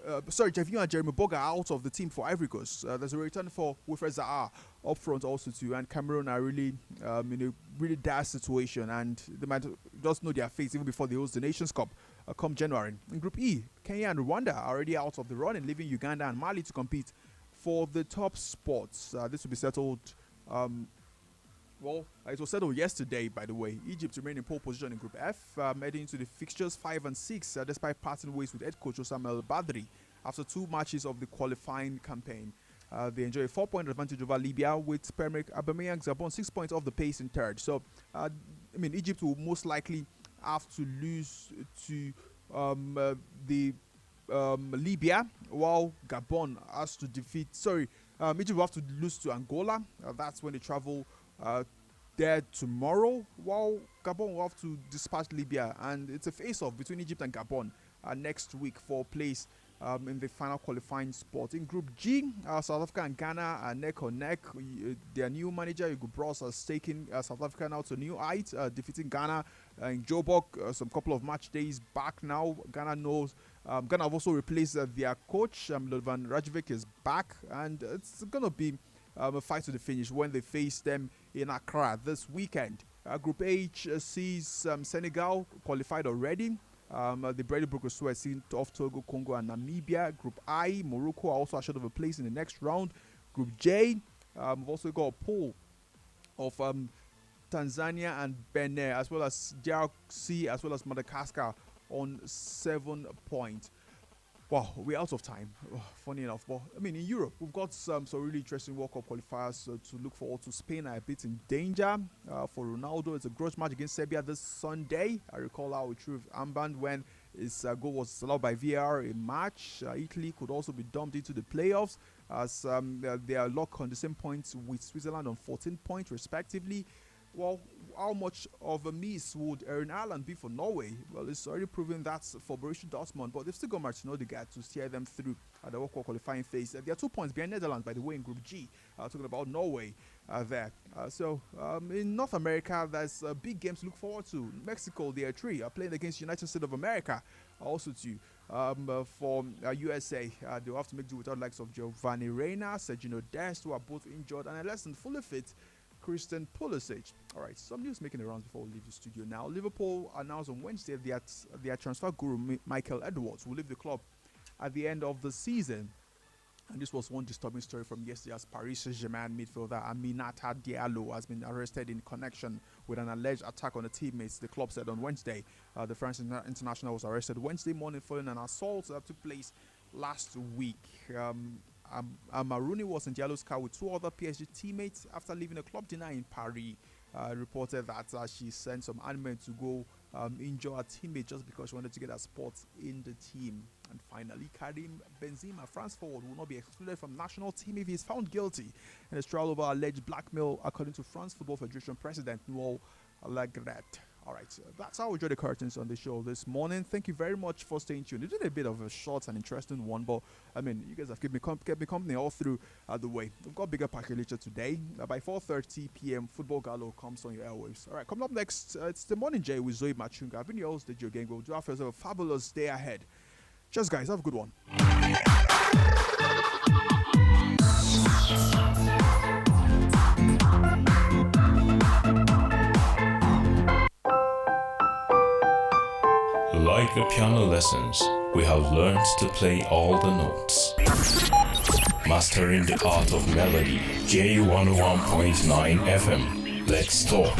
Javinho and Jeremy Boga are out of the team for Ivory Coast. There's a return for Wilfred Zaha up front also too, and Cameroon are really in a really dire situation, and they might just know their fate even before they host the Nations Cup come January. In Group E, Kenya and Rwanda are already out of the running, leaving Uganda and Mali to compete for the top spots. This will be settled. It was settled yesterday, by the way. Egypt remain in pole position in Group F, heading into the fixtures 5 and 6, despite parting ways with head coach Osama El Badri after 2 matches of the qualifying campaign. They enjoy a 4-point advantage over Libya, with Pierre-Emerick Aubameyang Gabon 6 points off the pace in third. So, Egypt will most likely have to lose to Libya, while Gabon has to defeat. Egypt will have to lose to Angola. That's when they travel there tomorrow, while Gabon will have to dispatch Libya, and it's a face-off between Egypt and Gabon next week for place in the final qualifying spot. In Group G, South Africa and Ghana are neck on neck. Their new manager, Hugo Bross, has taken South Africa now to a new height, defeating Ghana in Joburg some couple of match days back now. Ghana have also replaced their coach. Lovan Rajovic is back, and it's going to be a fight to the finish when they face them in Accra this weekend. Group H sees Senegal qualified already. The Brady Brooklyn Sweat seen off Togo, Congo, and Namibia. Group I, Morocco are also assured of a place in the next round. Group J, we've also got a pool of Tanzania and Benin, as well as DRC, as well as Madagascar on 7 points. Wow, we're out of time. Funny enough, but in Europe, we've got some really interesting World Cup qualifiers to look forward to. Spain are a bit in danger for Ronaldo. It's a grudge match against Serbia this Sunday. I recall how he threw armband when his goal was allowed by VAR in March. Italy could also be dumped into the playoffs, as they are locked on the same points with Switzerland on 14 points respectively. Well, how much of a miss would Erling Haaland be for Norway? Well, it's already proven that for Borussia Dortmund, but they've still got Martin Odegaard to steer them through the World Cup qualifying phase. They are 2 points behind Netherlands, by the way, in Group G. Talking about Norway there. In North America, there's big games to look forward to. Mexico, they are 3, are playing against United States of America. Also, too, for USA, they'll have to make do without likes of Giovanni Reina, Sergio Dest, who are both injured, and less than fully fit Christian Pulisic. All right, some news making the rounds before we leave the studio now. Liverpool announced on Wednesday that their transfer guru, Michael Edwards, will leave the club at the end of the season. And this was one disturbing story from yesterday, as Paris Saint-Germain midfielder Aminata Diallo has been arrested in connection with an alleged attack on the teammates, the club said on Wednesday. The French international was arrested Wednesday morning following an assault that took place last week. Marouni was in Diallo's car with 2 other PSG teammates after leaving a club dinner in Paris. Reported that she sent some armament to go injure her teammate just because she wanted to get a spot in the team. And finally, Karim Benzema, France forward, will not be excluded from national team if he is found guilty in a trial over alleged blackmail, according to France Football Federation President Noël Legret. All right, so that's how we draw the curtains on the show this morning. Thank you very much for staying tuned. It did a bit of a short and interesting one, but you guys have kept me company all through the way. We've got a bigger package later today. By 4:30 p.m., Football Gallo comes on your airwaves. All right, coming up next, it's the Morning Jay with Zoe Machunga. I've been your host, DJ Gang. We'll do have a fabulous day ahead. Cheers, guys. Have a good one. Like the piano lessons, we have learned to play all the notes. Mastering the art of melody, J101.9 FM. Let's talk.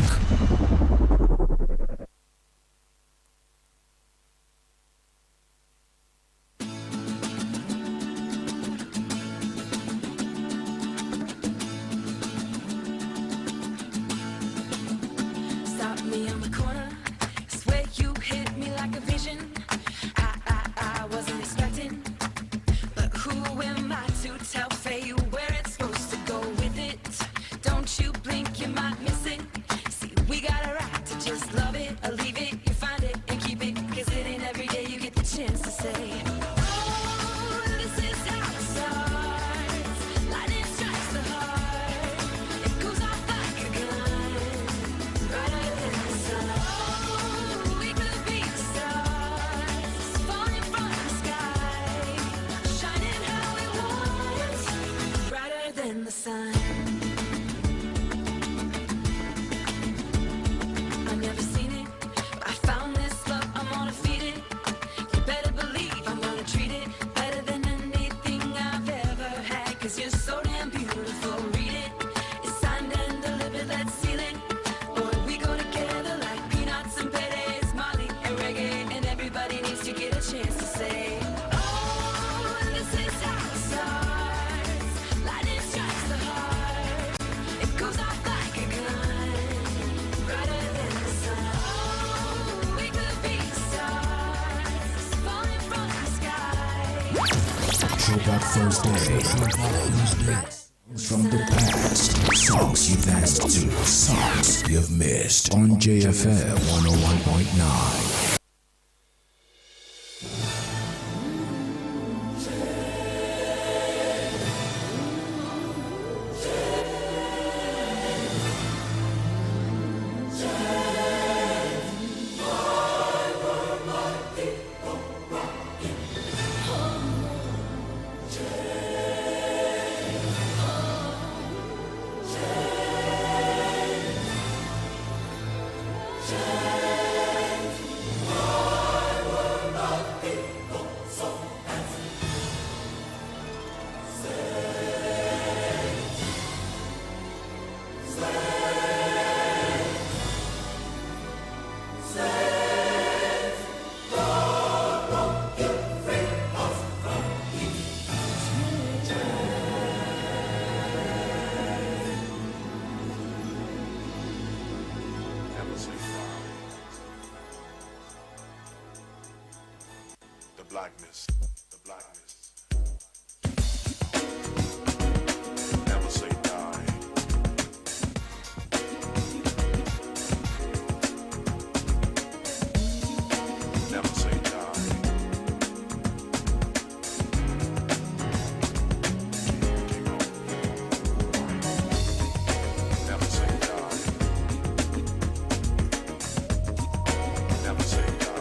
sun. I've never seen it, but I found this love, I'm gonna feed it. You better believe I'm gonna treat it better than anything I've ever had. Cause you're so damn beautiful, read it. It's signed and delivered, let's seal it. Boy, we go together like peanuts and paydays, Molly and reggae. And everybody needs to get a chance to say, oh, this is how it starts. Lightning strikes the heart. It goes off like a gun, brighter than the sun. Oh, we could be stars falling from the sky. Throwback Thursday. From the past, songs you danced to, songs you've missed on JFM 101.9. blackness, the blackness. Never say die. Never say die. Keep on. Never say die. Never say die.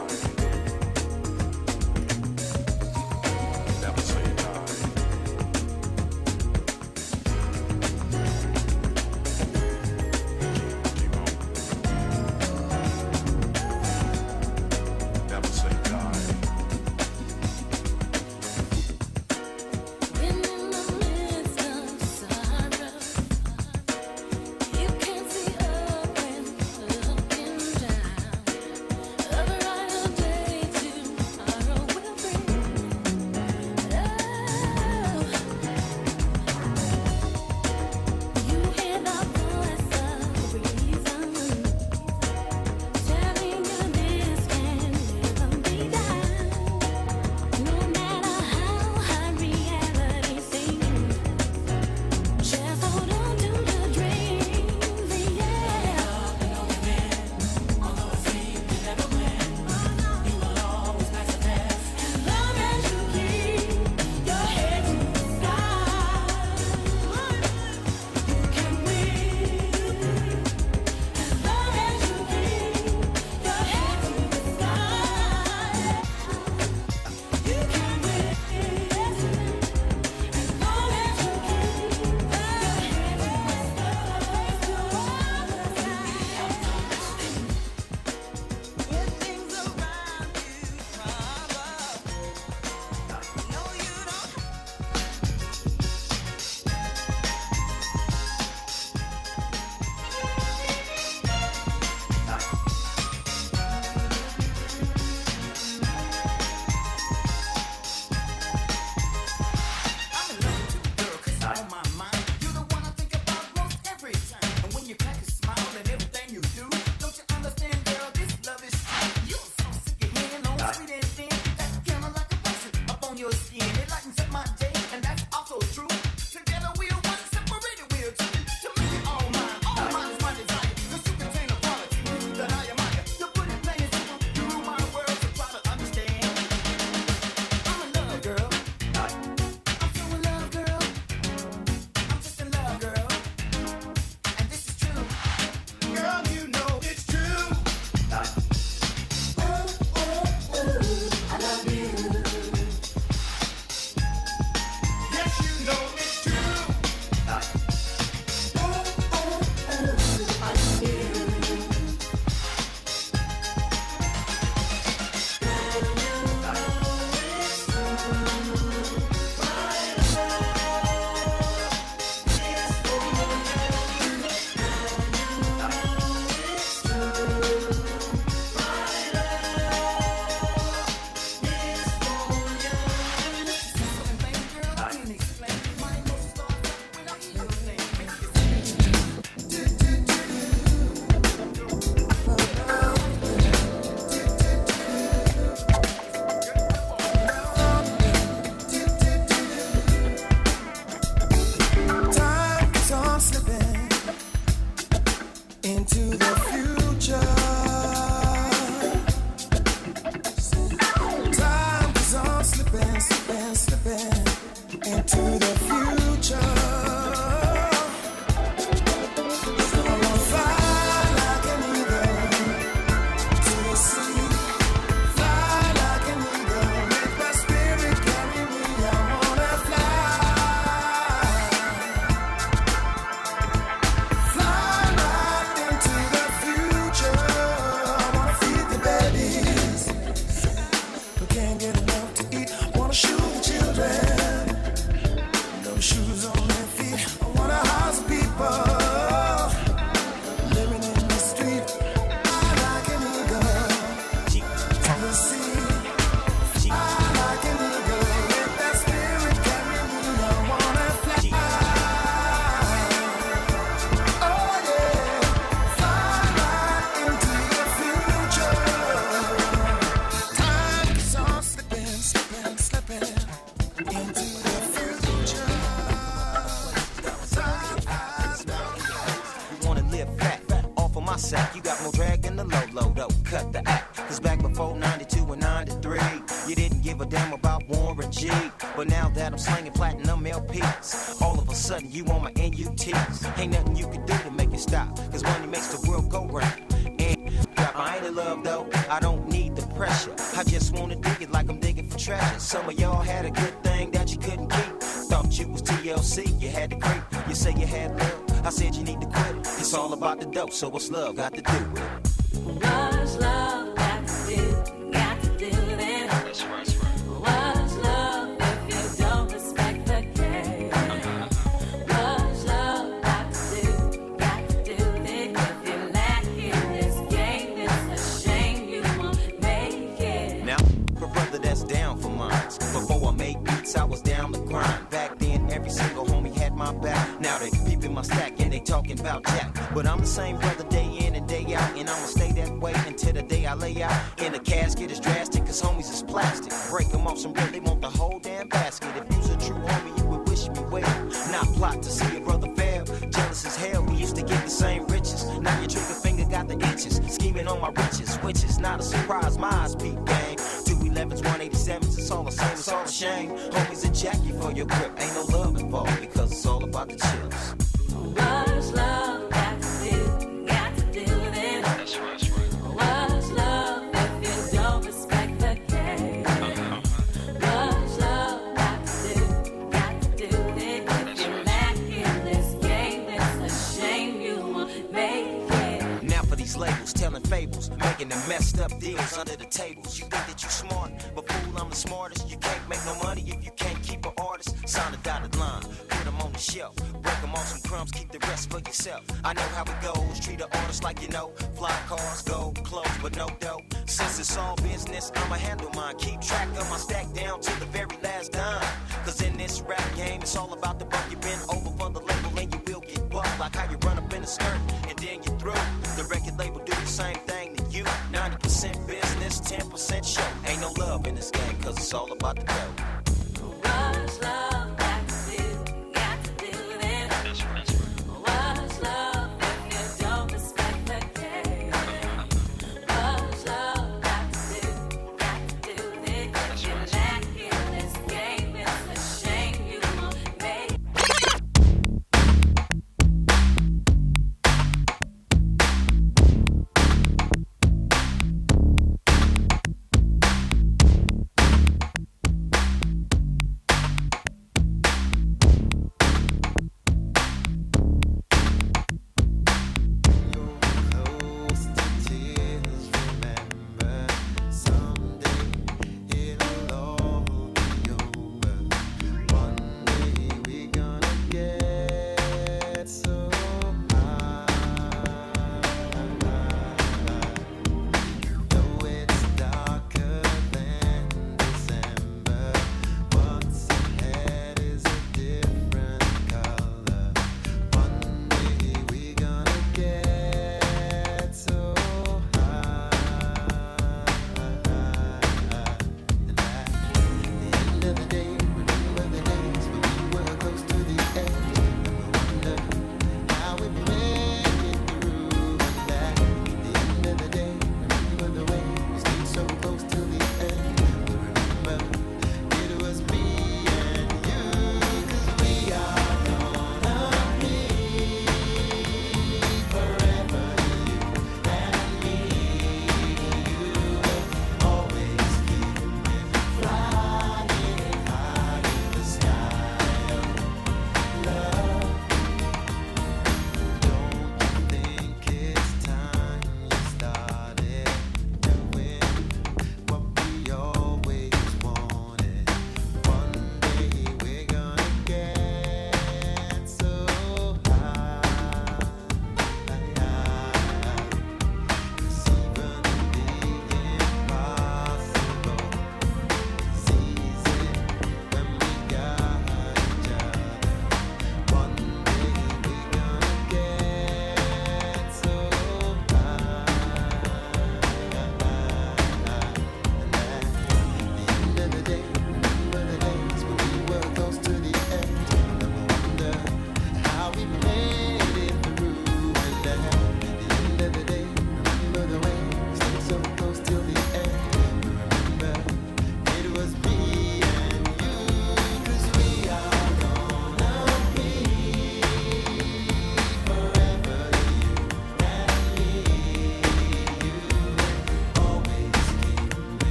gave a damn about Warren G. But now that I'm slinging platinum LPs, all of a sudden you on my NUTs. Ain't nothing you can do to make it stop, cause money makes the world go round. And I ain't in love though, I don't need the pressure. I just wanna dig it like I'm digging for treasure. Some of y'all had a good thing that you couldn't keep. Thought you was TLC, you had to creep. You say you had love, I said you need to quit it. It's all about the dope, so what's love got to do with it? What's love got to do? Got to do with it. That's right. What's love if you don't respect the game? What's love got to do? Got to do with it. If you lack in this game, it's a shame you won't make it. Now, for brother that's down for mines. Before I made beats, I was down the grind. Back then, every single homie had my back. Now they peeping my stack and they talking about Jack. But I'm the same brother day in and day out, and I'ma stay that way until the day I lay out. In the casket is drastic, cause homies is plastic. Break them off some bread, they want the whole damn basket. If you's a true homie, you would wish me well. Not plot to see a brother fail. Jealous as hell, we used to get the same riches. Now your trigger finger got the itches. Scheming on my riches, which is not a surprise. My eyes peep gang. 211s, 187s, it's all the same, it's all a shame. Homies a jack you for your grip. Ain't no love involved, because it's all about the chips. What's love got to do? Got to do with it. That's right. What's love if you don't respect the game? What's love got to do? Got to do with it. If you lack in this game, it's a shame you won't make it. Now for these labels, telling fables, making them messed up deals under the tables. You think that you smart, but fool, I'm the smartest. You can't make no money if you can't keep an artist. Sign a dotted line, put them on the shelf. Break them off some crumbs, keep the rest for yourself. I know how it goes, treat an artist like you know. Fly cars, gold, clothes, but no dough. Since it's all business, I'ma handle mine. Keep track of my stack down to the very last dime. Cause in this rap game, it's all about the buck. You been over for the label and you will get bucked. Like how you run up in a skirt and then you through. The record label do the same thing to you. 90% business, 10% show. Ain't no love in this game, cause it's all about the dough. What's love got to do? Got to do with it. That's right. What's love if you don't respect the game? What's love got to do? Got to do with it. If you lack in this game, it's a shame you won't make it.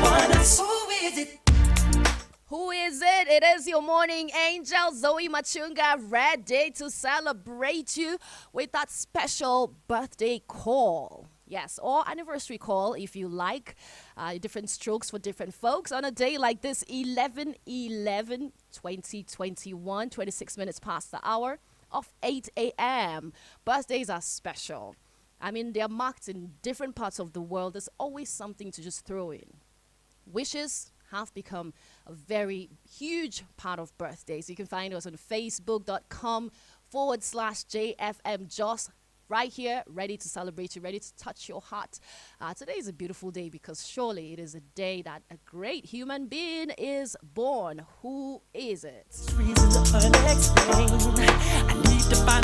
Who is it? Who is it? It is your morning angel, Zoe Machunga, ready to celebrate you with that special birthday call. Yes, or anniversary call if you like. Different strokes for different folks. On a day like this, 11/11/2021, 26 minutes past the hour of 8 a.m. Birthdays are special. I mean, they are marked in different parts of the world. There's always something to just throw in. Wishes have become a very huge part of birthdays. You can find us on facebook.com/JFM Jos. Right here, ready to celebrate you, ready to touch your heart. Today is a beautiful day because surely it is a day that a great human being is born. Who is it? Reasons unexplained. I need to find